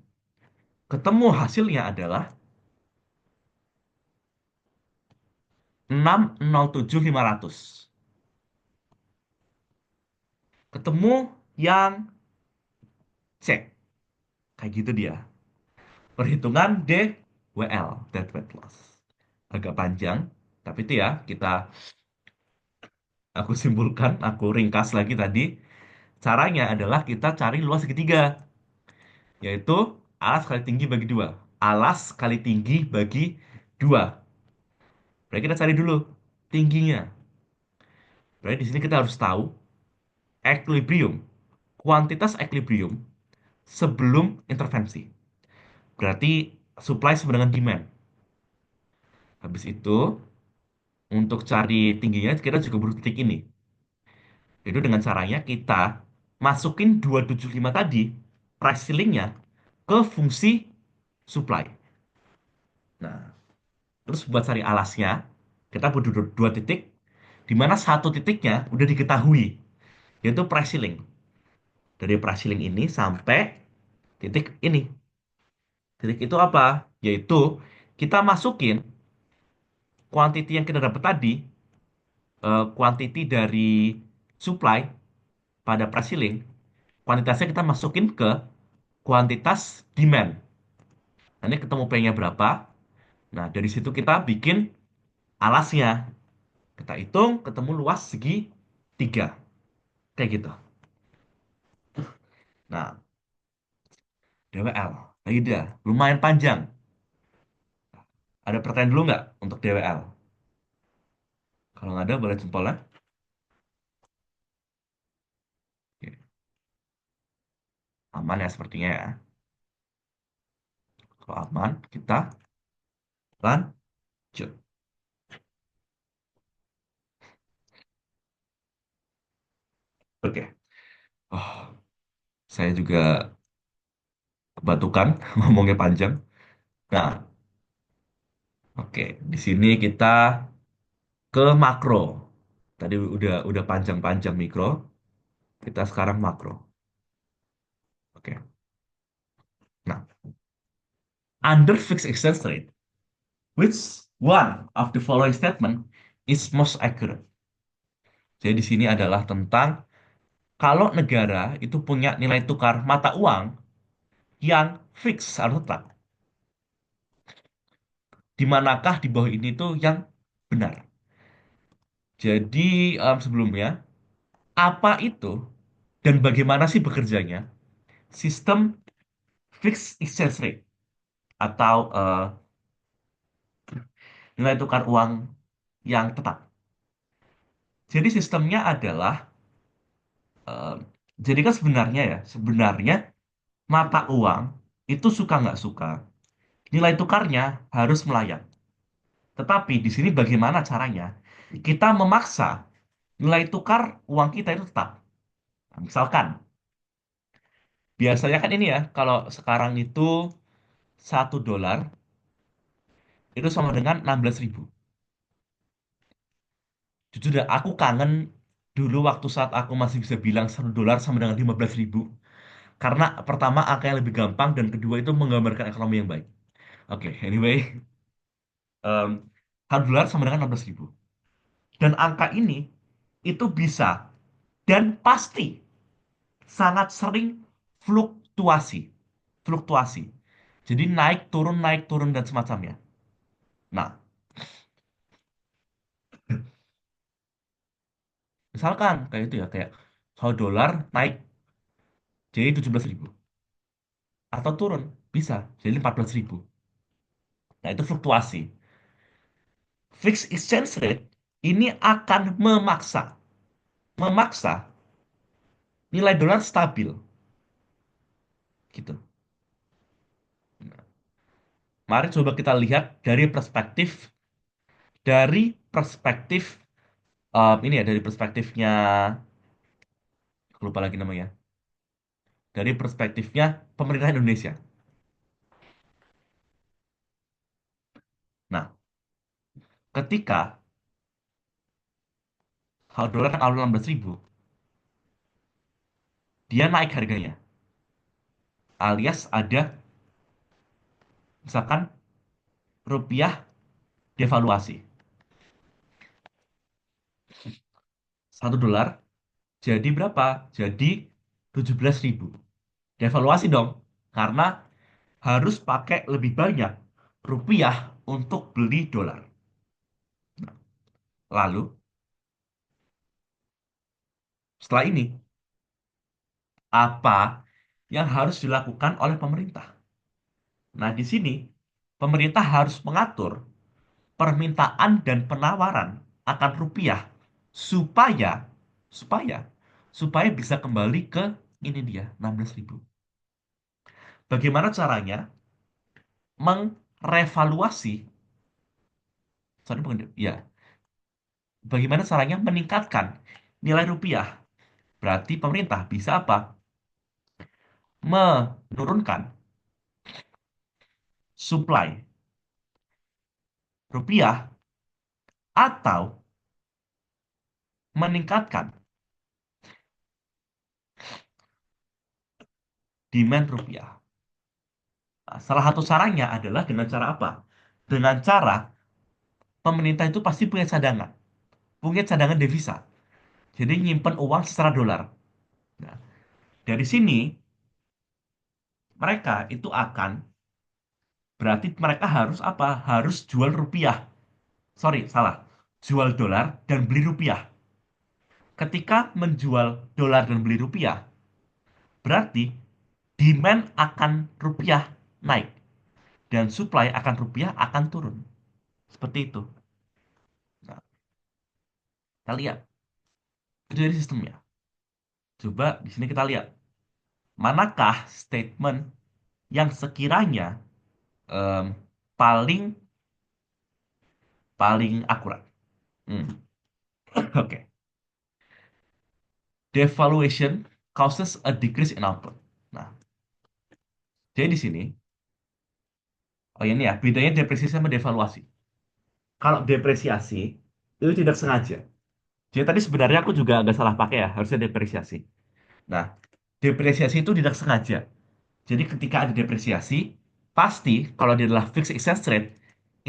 Ketemu hasilnya adalah 607.500. Ketemu yang C. Kayak gitu dia. Perhitungan DWL, dead weight loss. Agak panjang, tapi itu ya aku simpulkan, aku ringkas lagi tadi. Caranya adalah kita cari luas segitiga, yaitu alas kali tinggi bagi dua. Alas kali tinggi bagi dua. Berarti kita cari dulu tingginya. Berarti di sini kita harus tahu equilibrium, kuantitas equilibrium sebelum intervensi. Berarti supply sama dengan demand. Habis itu, untuk cari tingginya, kita juga butuh titik ini. Itu dengan caranya kita masukin 275 tadi, price ceilingnya, ke fungsi supply. Nah, terus buat cari alasnya, kita butuh dua titik, di mana satu titiknya udah diketahui, yaitu price ceiling. Dari price ceiling ini sampai titik ini. Titik itu apa? Yaitu kita masukin quantity yang kita dapat tadi, quantity dari supply pada price ceiling, kuantitasnya kita masukin ke kuantitas demand. Nanti ketemu P-nya berapa. Nah, dari situ kita bikin alasnya. Kita hitung ketemu luas segi 3. Kayak gitu. Nah, DWL. Nah, udah. Lumayan panjang. Ada pertanyaan dulu nggak untuk DWL? Kalau nggak ada, boleh jempol ya. Oke. Aman ya sepertinya ya. Kalau aman, kita lanjut. Oke. Oh, saya juga kebatukan ngomongnya panjang. Nah, oke. Di sini kita ke makro. Tadi udah panjang-panjang mikro. Kita sekarang makro. Oke. Nah, under fixed exchange rate, which one of the following statement is most accurate? Jadi di sini adalah tentang kalau negara itu punya nilai tukar mata uang yang fix atau tetap, di manakah di bawah ini tuh yang benar? Jadi sebelumnya, apa itu dan bagaimana sih bekerjanya sistem fixed exchange rate atau nilai tukar uang yang tetap? Jadi sistemnya adalah, eh, jadi kan sebenarnya mata uang itu suka nggak suka, nilai tukarnya harus melayang. Tetapi di sini bagaimana caranya? Kita memaksa nilai tukar uang kita itu tetap. Nah, misalkan, biasanya kan ini ya, kalau sekarang itu 1 dolar itu sama dengan 16.000. Jujur deh, aku kangen dulu waktu saat aku masih bisa bilang 1 dolar sama dengan 15.000. Karena pertama angka yang lebih gampang dan kedua itu menggambarkan ekonomi yang baik. Oke, anyway, um, 1 dolar sama dengan 16.000. Dan angka ini itu bisa dan pasti sangat sering fluktuasi. Fluktuasi. Jadi naik turun dan semacamnya. Nah, misalkan kayak itu ya, kayak 1 dolar naik jadi 17.000. Atau turun, bisa jadi 14.000. Nah, itu fluktuasi. Fixed exchange rate ini akan memaksa nilai dolar stabil gitu. Mari coba kita lihat dari perspektif ini ya, dari perspektifnya, aku lupa lagi namanya, dari perspektifnya pemerintah Indonesia. Nah, ketika kalau dolar kan awal 16.000, dia naik harganya, alias ada misalkan rupiah devaluasi. 1 dolar jadi berapa? Jadi 17.000. Devaluasi dong, karena harus pakai lebih banyak rupiah untuk beli dolar. Lalu, setelah ini, apa yang harus dilakukan oleh pemerintah? Nah, di sini, pemerintah harus mengatur permintaan dan penawaran akan rupiah supaya supaya supaya bisa kembali ke ini dia 16.000. Bagaimana caranya mengrevaluasi, sorry bukan ya, bagaimana caranya meningkatkan nilai rupiah? Berarti pemerintah bisa apa? Menurunkan supply rupiah atau meningkatkan demand rupiah. Nah, salah satu caranya adalah dengan cara apa? Dengan cara pemerintah itu pasti punya cadangan devisa. Jadi nyimpen uang secara dolar. Nah, dari sini mereka itu akan berarti mereka harus apa? Harus jual rupiah. Sorry, salah. Jual dolar dan beli rupiah. Ketika menjual dolar dan beli rupiah, berarti demand akan rupiah naik dan supply akan rupiah akan turun. Seperti itu. Nah, kita lihat. Itu dari sistemnya. Coba di sini kita lihat. Manakah statement yang sekiranya em, paling paling akurat? Hmm, Oke. Devaluation causes a decrease in output. Nah, jadi di sini, oh ini ya, bedanya depresiasi sama devaluasi. Kalau depresiasi, itu tidak sengaja. Jadi tadi sebenarnya aku juga agak salah pakai ya, harusnya depresiasi. Nah, depresiasi itu tidak sengaja. Jadi ketika ada depresiasi, pasti kalau dia adalah fixed exchange rate,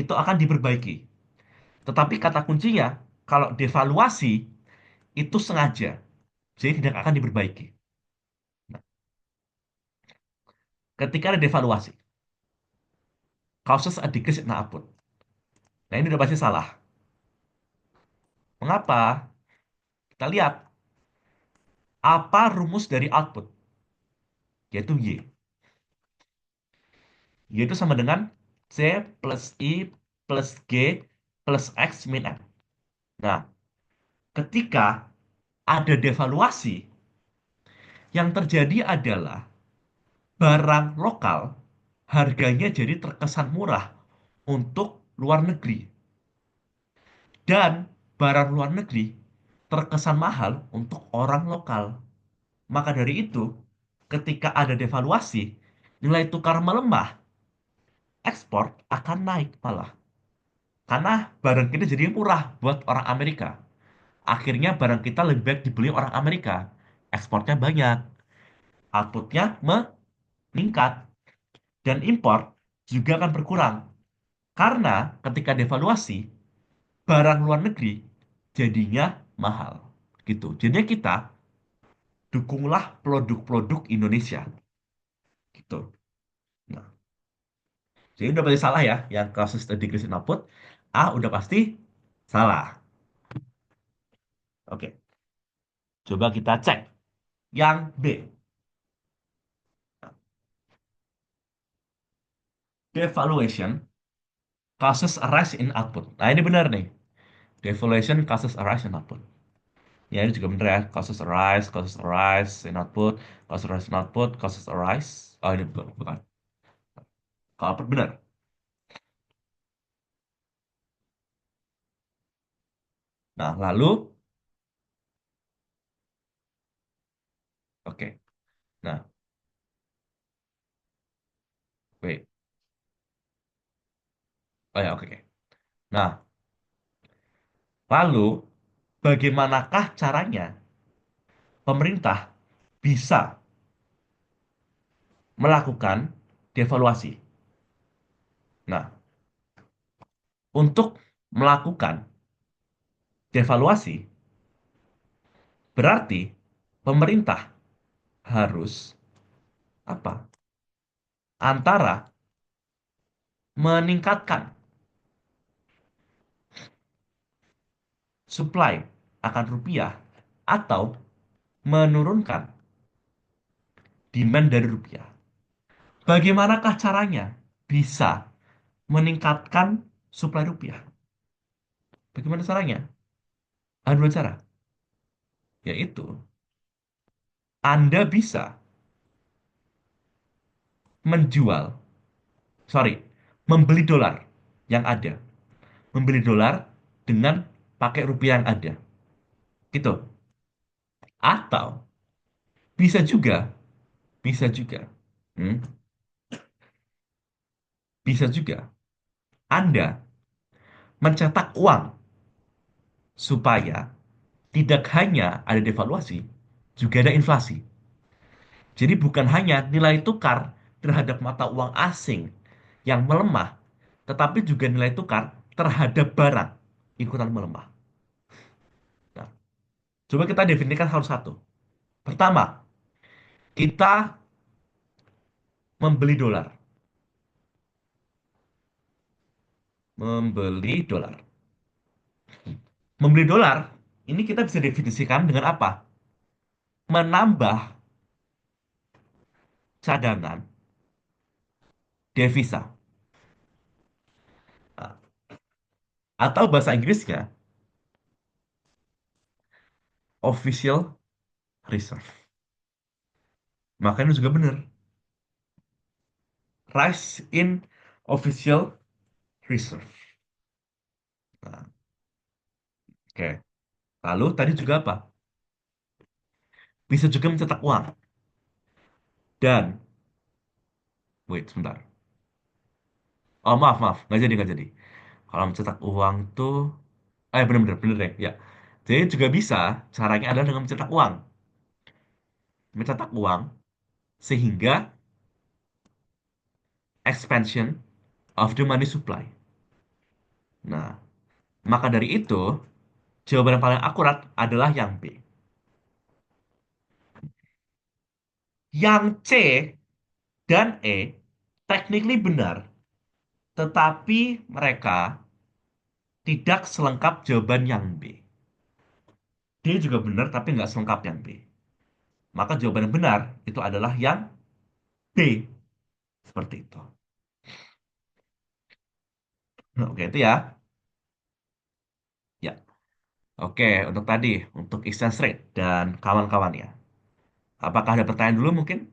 itu akan diperbaiki. Tetapi kata kuncinya, kalau devaluasi, itu sengaja. Jadi tidak akan diperbaiki. Nah, ketika ada devaluasi, causes a decrease in output. Nah, ini udah pasti salah. Mengapa? Kita lihat, apa rumus dari output? Yaitu Y. Y itu sama dengan C plus I plus G plus X min M. Nah, ketika ada devaluasi, yang terjadi adalah barang lokal harganya jadi terkesan murah untuk luar negeri. Dan barang luar negeri terkesan mahal untuk orang lokal. Maka dari itu, ketika ada devaluasi, nilai tukar melemah, ekspor akan naik malah. Karena barang kita jadi murah buat orang Amerika. Akhirnya barang kita lebih baik dibeli orang Amerika. Ekspornya banyak, outputnya meningkat, dan impor juga akan berkurang. Karena ketika devaluasi, barang luar negeri jadinya mahal. Gitu. Jadinya kita dukunglah produk-produk Indonesia. Gitu. Nah, jadi udah pasti salah ya, yang kasus decrease in output. A udah pasti salah. Oke, coba kita cek. Yang B, devaluation causes a rise in output. Nah, ini benar nih. Devaluation causes a rise in output. Ya, ini juga benar ya. Causes a rise in output, causes a rise in output, causes a rise. Oh, ini bukan, bukan. Kalau output benar. Nah, lalu, oke. Nah, wait. Oh ya, oke. Oke. Nah, lalu, bagaimanakah caranya pemerintah bisa melakukan devaluasi? Nah, untuk melakukan devaluasi, berarti pemerintah harus apa? antara meningkatkan supply akan rupiah atau menurunkan demand dari rupiah. Bagaimanakah caranya bisa meningkatkan supply rupiah? Bagaimana caranya? Ada dua cara, yaitu Anda bisa menjual, sorry, membeli dolar yang ada, membeli dolar dengan pakai rupiah yang ada, gitu. Atau bisa juga, bisa juga, hmm, bisa juga Anda mencetak uang supaya tidak hanya ada devaluasi, juga ada inflasi. Jadi bukan hanya nilai tukar terhadap mata uang asing yang melemah, tetapi juga nilai tukar terhadap barang ikutan melemah. Nah, coba kita definisikan satu-satu. Pertama, kita membeli dolar. Membeli dolar. Membeli dolar, ini kita bisa definisikan dengan apa? Menambah cadangan devisa. Nah, atau bahasa Inggrisnya, official reserve. Makanya juga benar. Rise in official reserve. Nah, oke. Lalu tadi juga apa? Bisa juga mencetak uang. Dan, wait sebentar. Oh maaf, maaf. Nggak jadi. Kalau mencetak uang tuh, bener-bener, bener deh. Ya. Jadi juga bisa, caranya adalah dengan mencetak uang. Mencetak uang, sehingga expansion of the money supply. Nah, maka dari itu, jawaban yang paling akurat adalah yang B. Yang C dan E, technically benar, tetapi mereka tidak selengkap jawaban yang B. D juga benar, tapi nggak selengkap yang B. Maka jawaban yang benar itu adalah yang D. Seperti itu. Nah, oke, itu ya. Ya. Oke, untuk tadi, untuk exchange rate dan kawan-kawannya. Apakah ada pertanyaan dulu mungkin?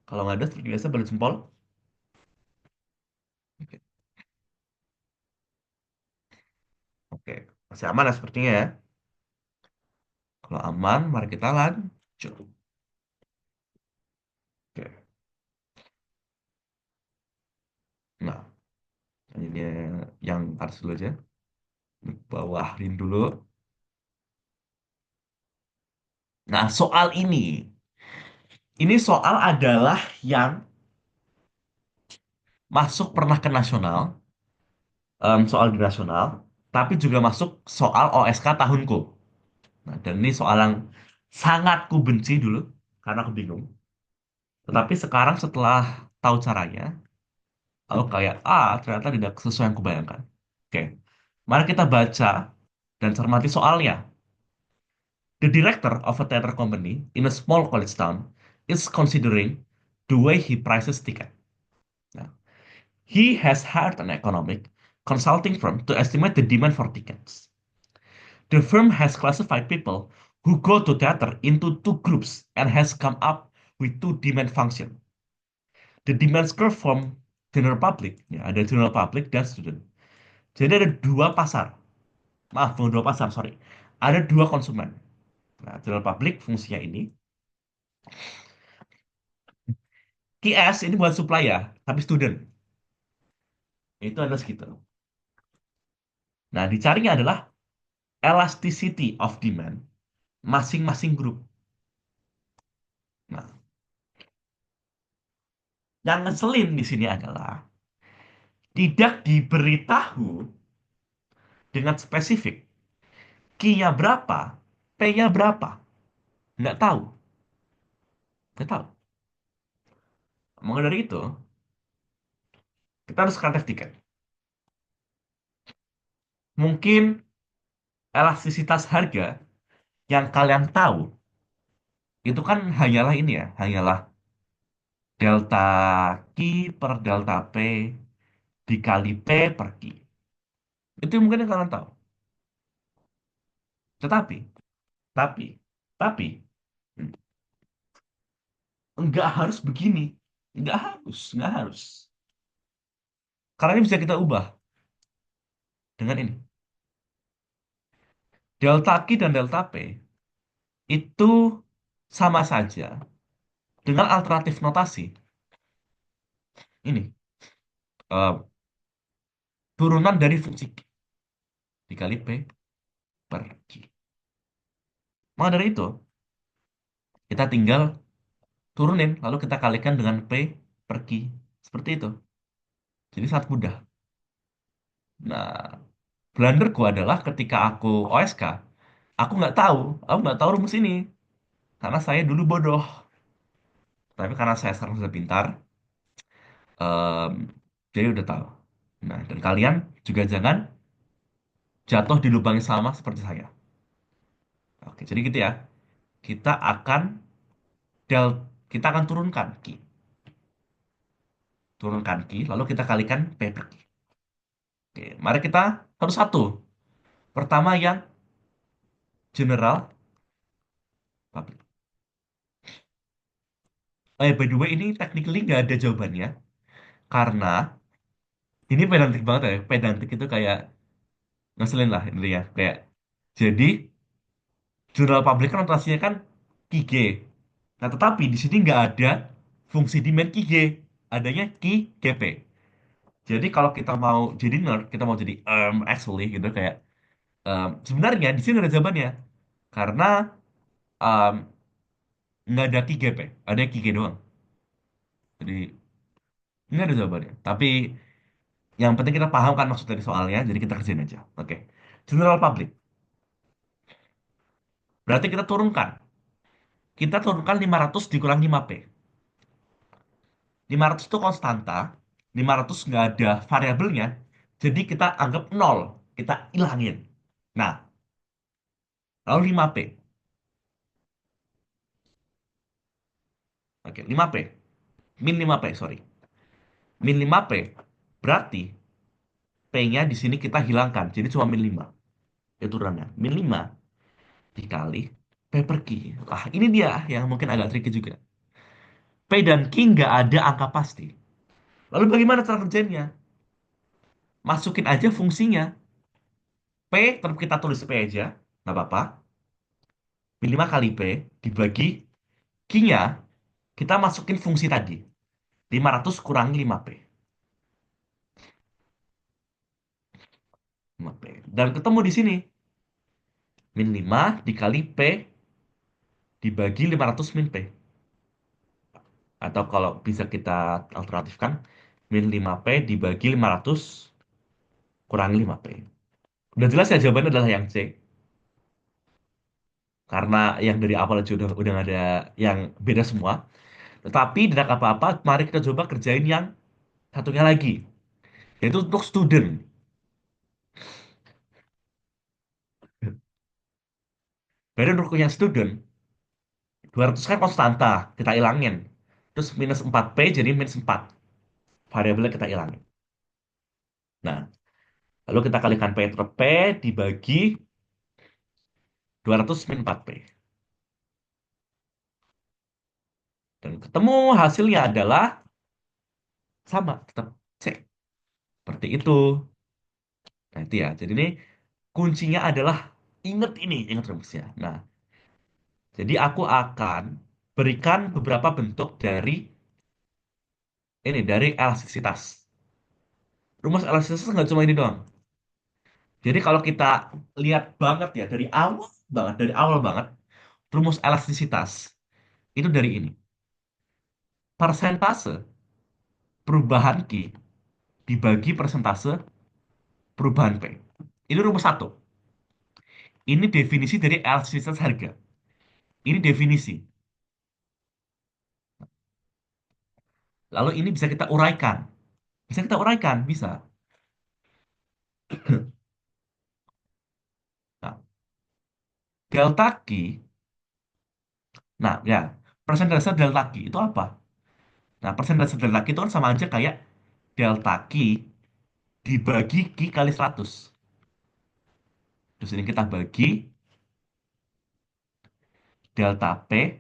Kalau nggak ada, seperti biasa boleh jempol. Oke, oke. Masih aman ya sepertinya ya. Kalau aman, mari kita lanjut. Oke. Nah, ini yang harus dulu aja. Bawahin dulu. Nah, soal ini soal adalah yang masuk pernah ke nasional, soal di nasional, tapi juga masuk soal OSK tahunku. Nah, dan ini soal yang sangat ku benci dulu, karena aku bingung. Tetapi sekarang setelah tahu caranya, aku kayak, ternyata tidak sesuai yang kubayangkan. Oke, mari kita baca dan cermati soalnya. The director of a theater company in a small college town is considering the way he prices ticket. Nah, he has hired an economic consulting firm to estimate the demand for tickets. The firm has classified people who go to theater into two groups and has come up with two demand function. The demand curve from general public, ya, ada general public dan student. Jadi ada dua pasar. Maaf, bukan dua pasar, sorry. Ada dua konsumen. Nah, general public fungsinya ini. QS ini bukan supply ya, tapi student. Itu adalah segitu. Nah, dicarinya adalah elasticity of demand masing-masing grup. Nah, yang ngeselin di sini adalah tidak diberitahu dengan spesifik. Q-nya berapa, P-nya berapa. Nggak tahu. Nggak tahu. Maka dari itu, kita harus kreatif dikit. Mungkin elastisitas harga yang kalian tahu itu kan hanyalah ini ya, hanyalah delta Q per delta P dikali P per Q. Itu mungkin yang kalian tahu. Tetapi, tapi, tapi, nggak harus begini. Nggak harus. Karena ini bisa kita ubah dengan ini. Delta Q dan delta P itu sama saja dengan alternatif notasi. Ini, eh, turunan dari fungsi Q dikali P per Q. Maka dari itu, kita tinggal turunin, lalu kita kalikan dengan P per Q. Seperti itu. Jadi sangat mudah. Nah, blunderku adalah ketika aku OSK, aku nggak tahu rumus ini. Karena saya dulu bodoh. Tapi karena saya sekarang sudah pintar, em, jadi udah tahu. Nah, dan kalian juga jangan jatuh di lubang yang sama seperti saya. Oke, jadi gitu ya. Kita akan del, kita akan turunkan Q. Turunkan Q, lalu kita kalikan P per Q. Oke, mari kita satu-satu. Pertama yang general public. By the way, ini technically nggak ada jawabannya. Karena ini pedantik banget ya. Pedantik itu kayak ngeselin lah ini ya. Kayak, jadi general public kan notasinya kan Q G. Nah, tetapi di sini nggak ada fungsi demand Q G. Adanya Q GP. Jadi kalau kita mau jadi nerd, kita mau jadi actually gitu kayak sebenarnya di sini ada jawabannya. Karena um, nggak ada Q GP, ada Q G doang. Jadi ini ada jawabannya. Tapi yang penting kita paham kan maksud dari soalnya, jadi kita kerjain aja. Oke. General public. Berarti kita turunkan. Kita turunkan 500 dikurang 5P. 500 itu konstanta. 500 nggak ada variabelnya. Jadi kita anggap nol. Kita ilangin. Nah, lalu 5P. Oke, 5P. Min 5P, sorry. Min 5P. Berarti P-nya di sini kita hilangkan. Jadi cuma min 5. Itu turunannya. Min 5 dikali P per Q. Ah, ini dia yang mungkin agak tricky juga. P dan Q nggak ada angka pasti. Lalu bagaimana cara kerjanya? Masukin aja fungsinya. P, tetap kita tulis P aja. Nggak apa-apa. Min 5 kali P dibagi Q-nya, kita masukin fungsi tadi. 500 kurangi 5P. 5P. Dan ketemu di sini. Min 5 dikali P dibagi 500 min P. Atau kalau bisa kita alternatifkan, min 5P dibagi 500 kurangi 5P. Udah jelas ya jawabannya adalah yang C. Karena yang dari awal aja udah nggak ada yang beda semua. Tetapi tidak apa-apa, mari kita coba kerjain yang satunya lagi. Yaitu untuk student. Jadi untuk yang student, 200 kan konstanta, kita ilangin. Terus minus 4P jadi minus 4. Variabelnya kita ilangin. Nah, lalu kita kalikan P per P dibagi 200 min 4P. Dan ketemu hasilnya adalah sama, tetap C. Seperti itu. Nah, itu ya. Jadi ini kuncinya adalah ingat rumusnya. Nah, jadi aku akan berikan beberapa bentuk dari ini, dari elastisitas. Rumus elastisitas nggak cuma ini doang. Jadi kalau kita lihat banget ya, dari awal banget, rumus elastisitas itu dari ini. Persentase perubahan Q dibagi persentase perubahan P. Ini rumus satu. Ini definisi dari elastisitas harga. Ini definisi. Lalu ini bisa kita uraikan. Bisa kita uraikan, bisa. Nah, delta Q, nah ya, persentase delta Q itu apa? Nah, persentase delta Q itu kan sama aja kayak delta Q dibagi Q kali 100. Terus ini kita bagi delta P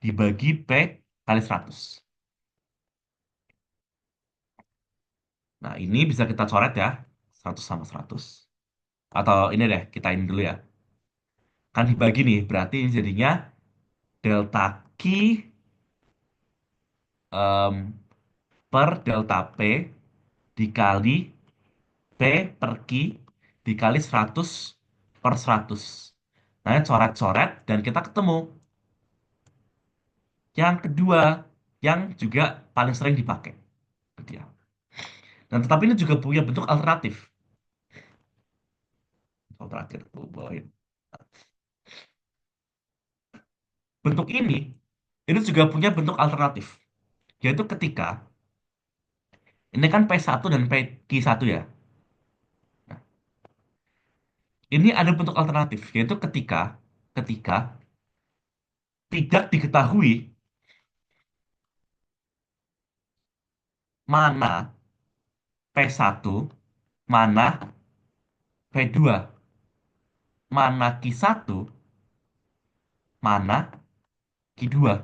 dibagi P kali 100. Nah, ini bisa kita coret ya, 100 sama 100. Atau ini deh, kita ini dulu ya. Kan dibagi nih, berarti ini jadinya delta Q em, per delta P dikali P per Q dikali 100 per 100. Nah, coret-coret dan kita ketemu yang kedua yang juga paling sering dipakai. Itu dia. Dan tetapi ini juga punya bentuk alternatif. Yang terakhir tuh bawain. Bentuk ini juga punya bentuk alternatif. Yaitu ketika ini kan P1 dan Q1 ya. Nah, ini ada bentuk alternatif yaitu ketika tidak diketahui mana P1, mana P2, mana Q1, mana Q2.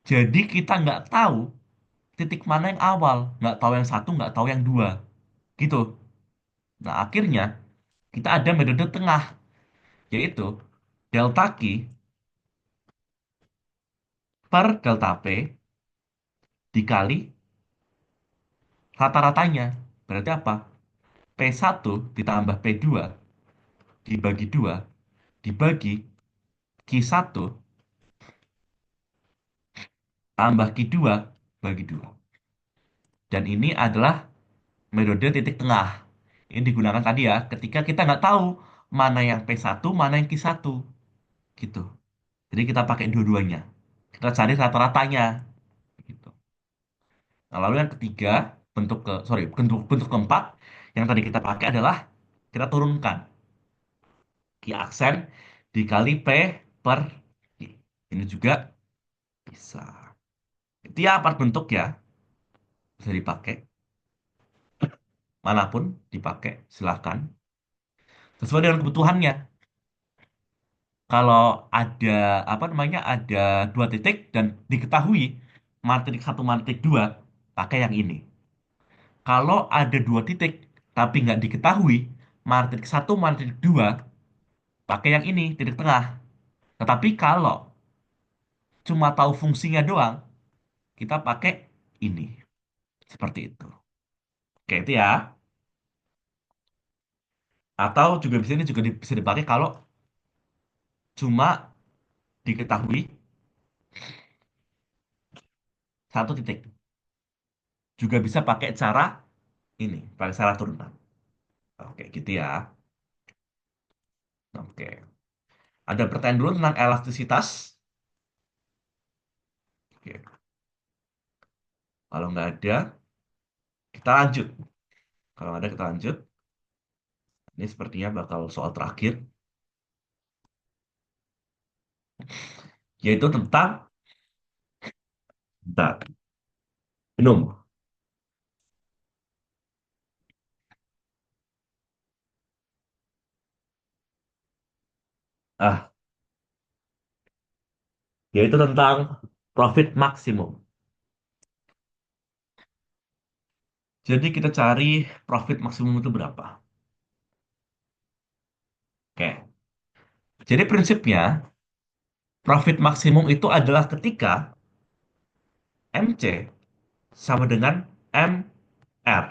Jadi kita nggak tahu titik mana yang awal, nggak tahu yang satu, nggak tahu yang dua, gitu. Nah, akhirnya kita ada metode tengah, yaitu delta Q per delta P dikali rata-ratanya. Berarti apa? P1 ditambah P2 dibagi 2 dibagi Q1 tambah Q2 bagi 2. Dan ini adalah metode titik tengah. Ini digunakan tadi ya, ketika kita nggak tahu mana yang P1, mana yang Q1. Gitu. Jadi kita pakai dua-duanya. Kita cari rata-ratanya. Gitu. Nah, lalu yang ketiga, bentuk keempat yang tadi kita pakai adalah kita turunkan Q aksen dikali P per Q. Ini juga bisa. Itu ya empat bentuk ya, bisa dipakai. Manapun dipakai, silahkan. Sesuai dengan kebutuhannya. Kalau ada apa namanya ada dua titik dan diketahui mana titik satu mana titik dua, pakai yang ini. Kalau ada dua titik tapi nggak diketahui mana titik satu mana titik dua, pakai yang ini titik tengah. Tetapi kalau cuma tahu fungsinya doang, kita pakai ini seperti itu. Oke itu ya. Atau juga bisa ini juga bisa dipakai kalau cuma diketahui satu titik. Juga bisa pakai cara ini, pakai cara turunan. Oke gitu ya. Oke. Ada pertanyaan dulu tentang elastisitas. Oke. Kalau nggak ada, kita lanjut. Kalau nggak ada, kita lanjut. Ini sepertinya bakal soal terakhir, yaitu tentang bentar, minum. Ah, yaitu tentang profit maksimum. Jadi kita cari profit maksimum itu berapa. Oke. Jadi prinsipnya, profit maksimum itu adalah ketika MC sama dengan MR.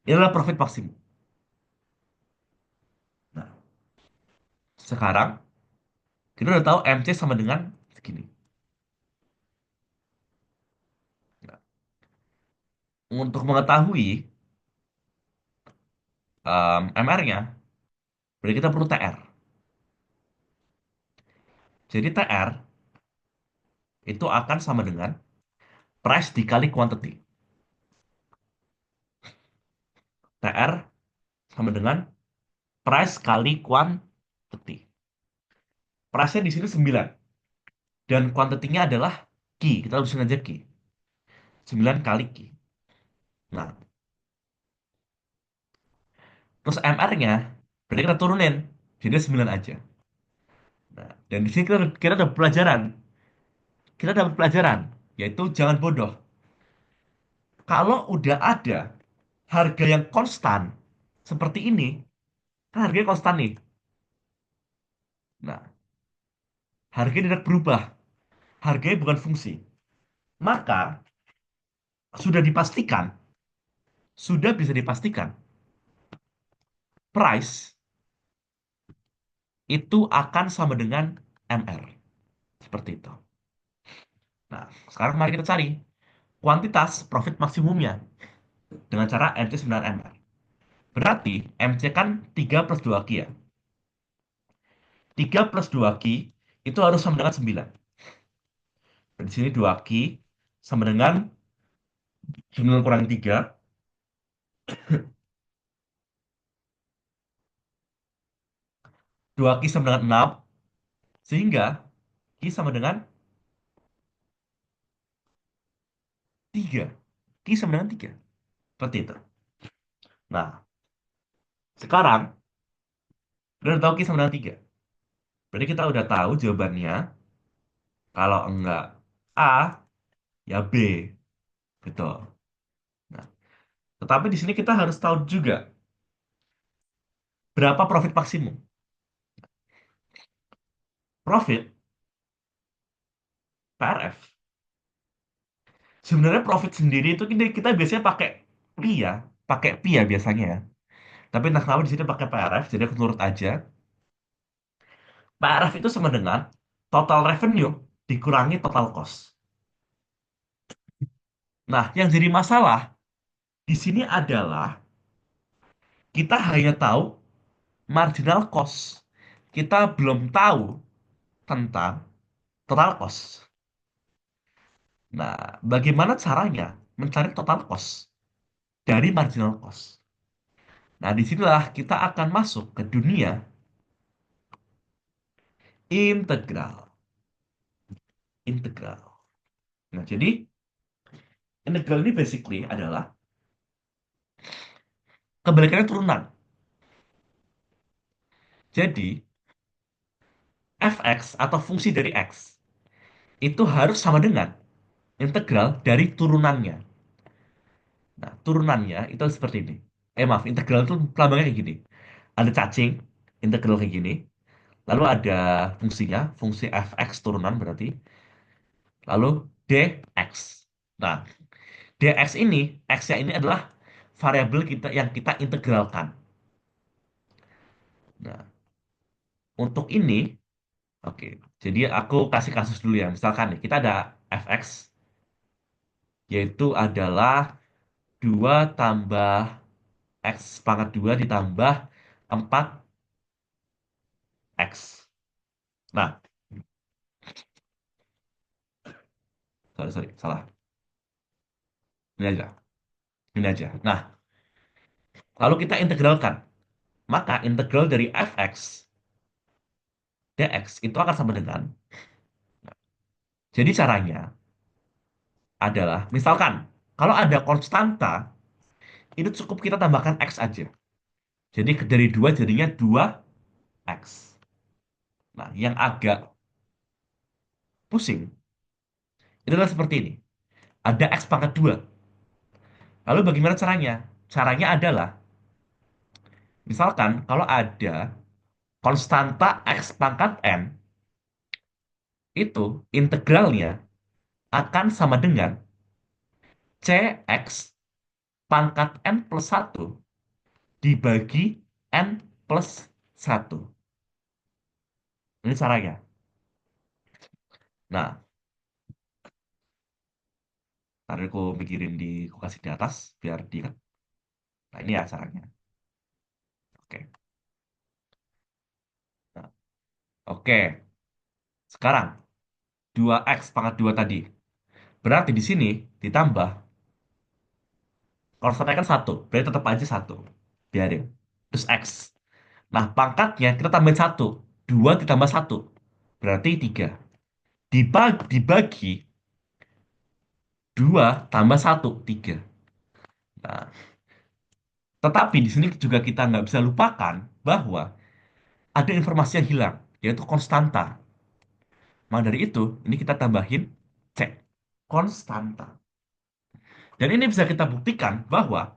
Ini adalah profit maksimum. Nah, sekarang kita udah tahu MC sama dengan segini. Nah, untuk mengetahui MR-nya, berarti kita perlu TR. Jadi TR itu akan sama dengan Price dikali quantity. TR sama dengan price kali quantity. Price-nya di sini 9. Dan quantity-nya adalah Q. Kita harus aja Q. 9 kali Q. Nah, terus MR-nya berarti kita turunin. Jadi 9 aja. Nah, dan di sini kita ada pelajaran. Kita dapat pelajaran, yaitu jangan bodoh. Kalau udah ada harga yang konstan seperti ini, kan harganya konstan nih. Nah, harganya tidak berubah. Harganya bukan fungsi. Maka sudah dipastikan, sudah bisa dipastikan, price itu akan sama dengan MR. Seperti itu. Nah, sekarang mari kita cari kuantitas profit maksimumnya dengan cara MC 9 MR. Berarti MC kan 3 plus 2 Q ya. 3 plus 2 Q itu harus sama dengan 9. Dan di sini 2 Q sama dengan 9 kurang 3. 2 Q sama dengan 6. Sehingga Q sama dengan 3. Q sama dengan 3. Seperti itu. Nah, sekarang kita udah tahu Q sama dengan 3. Berarti kita udah tahu jawabannya. Kalau enggak A, ya B. Gitu. Nah, tetapi di sini kita harus tahu juga berapa profit maksimum. Profit, PRF. Sebenarnya profit sendiri itu kita biasanya pakai pi ya. Pakai pi ya biasanya ya. Tapi entah kenapa di sini pakai PRF, jadi aku nurut aja. PRF itu sama dengan total revenue dikurangi total cost. Nah, yang jadi masalah di sini adalah kita hanya tahu marginal cost. Kita belum tahu tentang total cost. Nah, bagaimana caranya mencari total cost dari marginal cost? Nah, disinilah kita akan masuk ke dunia integral. Integral. Nah, jadi integral ini basically adalah kebalikannya turunan. Jadi, fx atau fungsi dari x itu harus sama dengan integral dari turunannya. Nah, turunannya itu seperti ini. Maaf, integral itu lambangnya kayak gini. Ada cacing, integral kayak gini. Lalu ada fungsinya, fungsi fx turunan berarti. Lalu dx. Nah, dx ini, x-nya ini adalah variabel kita yang kita integralkan. Nah, untuk ini, oke. Jadi aku kasih kasus dulu ya. Misalkan nih, kita ada fx, yaitu adalah 2 tambah x pangkat 2 ditambah 4x. Nah, sorry, salah. Ini aja, ini aja. Nah, lalu kita integralkan. Maka integral dari fx dx itu akan sama dengan, jadi caranya adalah, misalkan, kalau ada konstanta, itu cukup kita tambahkan x aja. Jadi dari 2 jadinya 2x. Nah, yang agak pusing, itu adalah seperti ini. Ada x pangkat 2. Lalu bagaimana caranya? Caranya adalah, misalkan kalau ada konstanta x pangkat n, itu integralnya akan sama dengan cx pangkat n plus 1 dibagi n plus 1. Ini caranya. Nah, tadi aku pikirin aku kasih di atas biar dia. Nah, ini ya caranya. Oke. Nah, oke. Sekarang 2x pangkat 2 tadi. Berarti di sini ditambah, konstannya kan satu, berarti tetap aja satu. Biarin. Terus X. Nah, pangkatnya kita tambahin satu. Dua ditambah satu. Berarti tiga. Dibagi dua tambah satu, tiga. Nah, tetapi di sini juga kita nggak bisa lupakan bahwa ada informasi yang hilang, yaitu konstanta. Maka dari itu, ini kita tambahin C. Konstanta. Dan ini bisa kita buktikan bahwa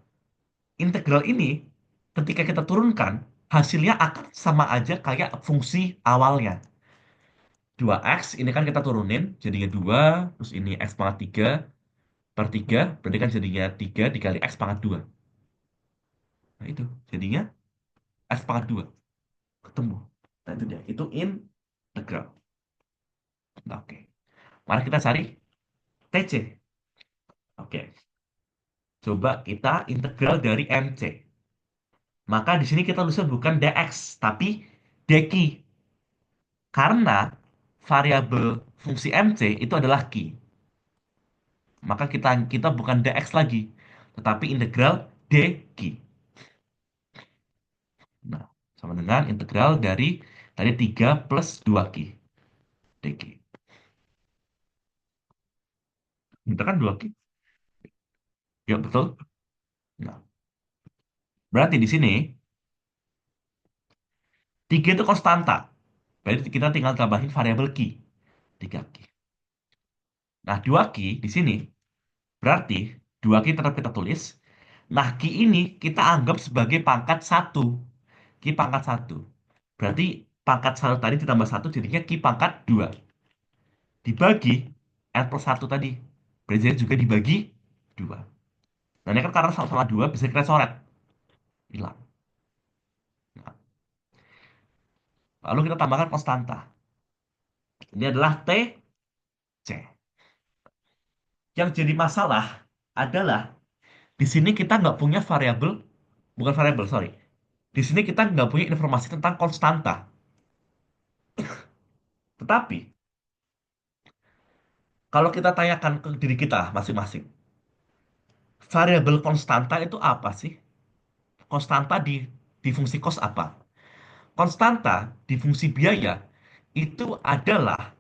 integral ini ketika kita turunkan, hasilnya akan sama aja kayak fungsi awalnya. Dua x ini kan kita turunin, jadinya 2, terus ini x pangkat 3 per 3, berarti kan jadinya 3 dikali x pangkat 2. Nah itu, jadinya x pangkat 2 ketemu. Nah itu dia, itu integral. Nah, oke, mari kita cari TC. Oke, coba kita integral dari MC. Maka di sini kita tulisnya bukan dx, tapi dq. Karena variabel fungsi MC itu adalah Q. Maka kita kita bukan dx lagi, tetapi integral dq. Nah, sama dengan integral dari tadi 3 plus 2Q dq. Itu kan 2Q. Ya, betul. Nah, berarti di sini 3 itu konstanta. Berarti kita tinggal tambahin variabel Q. 3Q. Nah, 2Q di sini berarti 2Q tetap kita tulis. Nah, Q ini kita anggap sebagai pangkat satu. Q pangkat satu. Berarti pangkat satu tadi ditambah satu jadinya Q pangkat 2. Dibagi N plus 1 tadi. Berarti juga dibagi 2. Nah, ini kan karena sama-sama 2 bisa kita coret. Hilang. Nah, lalu kita tambahkan konstanta. Ini adalah TC. Yang jadi masalah adalah di sini kita nggak punya variabel, bukan variabel, sorry. Di sini kita nggak punya informasi tentang konstanta. Tetapi, kalau kita tanyakan ke diri kita masing-masing, variabel konstanta itu apa sih? Konstanta di fungsi kos apa? Konstanta di fungsi biaya itu adalah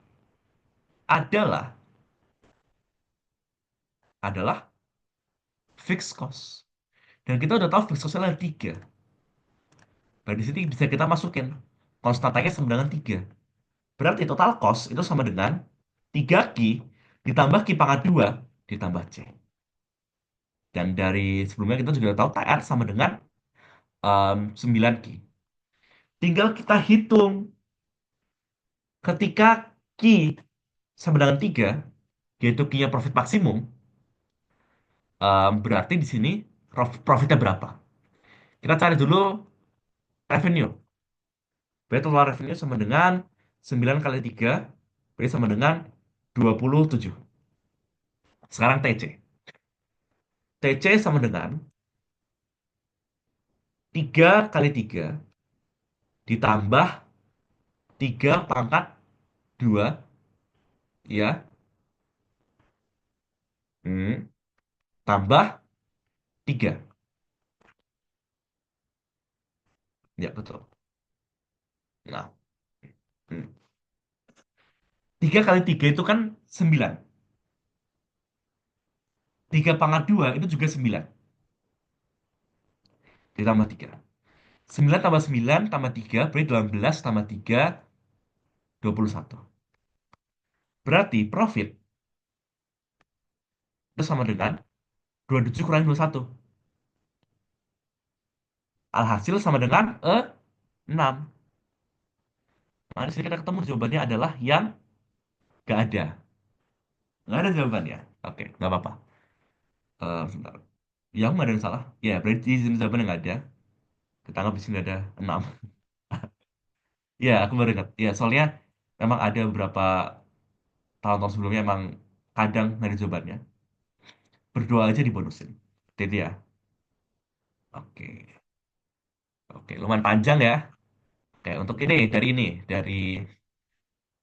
adalah fixed cost. Dan kita udah tahu fixed cost adalah 3. Nah, di sini bisa kita masukin konstantanya sama dengan 3. Berarti total cost itu sama dengan 3Q ditambah Q pangkat 2 ditambah C. Dan dari sebelumnya kita juga tahu TR sama dengan 9Q. Tinggal kita hitung ketika Q sama dengan 3, yaitu Q-nya profit maksimum, berarti di sini profitnya berapa? Kita cari dulu revenue. Berarti total revenue sama dengan 9 kali 3, berarti sama dengan 27. Sekarang TC. TC sama dengan 3 kali 3 ditambah 3 pangkat 2, ya, hmm, tambah 3. Ya, betul. Nah, hmm. 3 kali 3 itu kan 9. 3 pangkat 2 itu juga 9. Ditambah 3. 9 tambah 9 tambah 3 berarti 18 tambah 3, 21. Berarti profit itu sama dengan 27 kurangi 21. Alhasil sama dengan 6. Nah, di sini kita ketemu jawabannya adalah yang gak ada. Nggak ada jawabannya. Oke, nggak apa-apa. Sebentar. Ya, nggak ada yang salah. Ya, berarti di sini jawabannya nggak ada. Kita anggap di sini ada 6. Ya, aku baru ingat. Ya, soalnya memang ada beberapa tahun-tahun sebelumnya emang kadang nggak ada jawabannya. Berdoa aja dibonusin. Jadi ya. Oke. Oke, lumayan panjang ya. Oke, untuk dari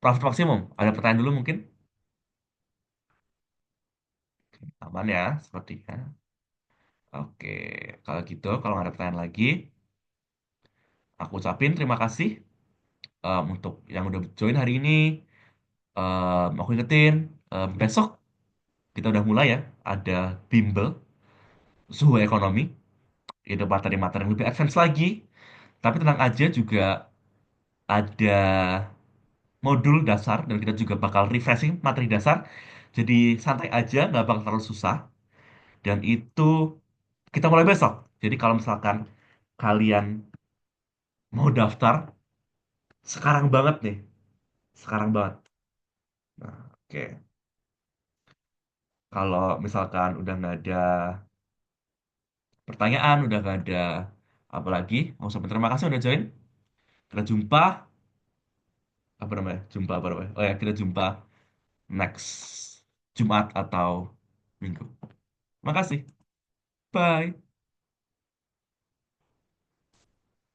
profit maksimum. Ada pertanyaan dulu mungkin? Aman ya, sepertinya. Oke, kalau gitu, kalau nggak ada pertanyaan lagi, aku ucapin terima kasih untuk yang udah join hari ini. Aku ingetin, besok kita udah mulai ya, ada bimbel suhu ekonomi. Itu materi-materi yang lebih advance lagi. Tapi tenang aja juga ada modul dasar dan kita juga bakal refreshing materi dasar. Jadi santai aja, nggak bakal terlalu susah. Dan itu kita mulai besok. Jadi kalau misalkan kalian mau daftar, sekarang banget nih. Sekarang banget. Nah, oke. Kalau misalkan udah nggak ada pertanyaan, udah nggak ada apa lagi, mau sampai terima kasih udah join. Kita jumpa, apa namanya? Jumpa apa namanya? Oh ya, kita jumpa next Jumat atau Minggu. Makasih. Bye.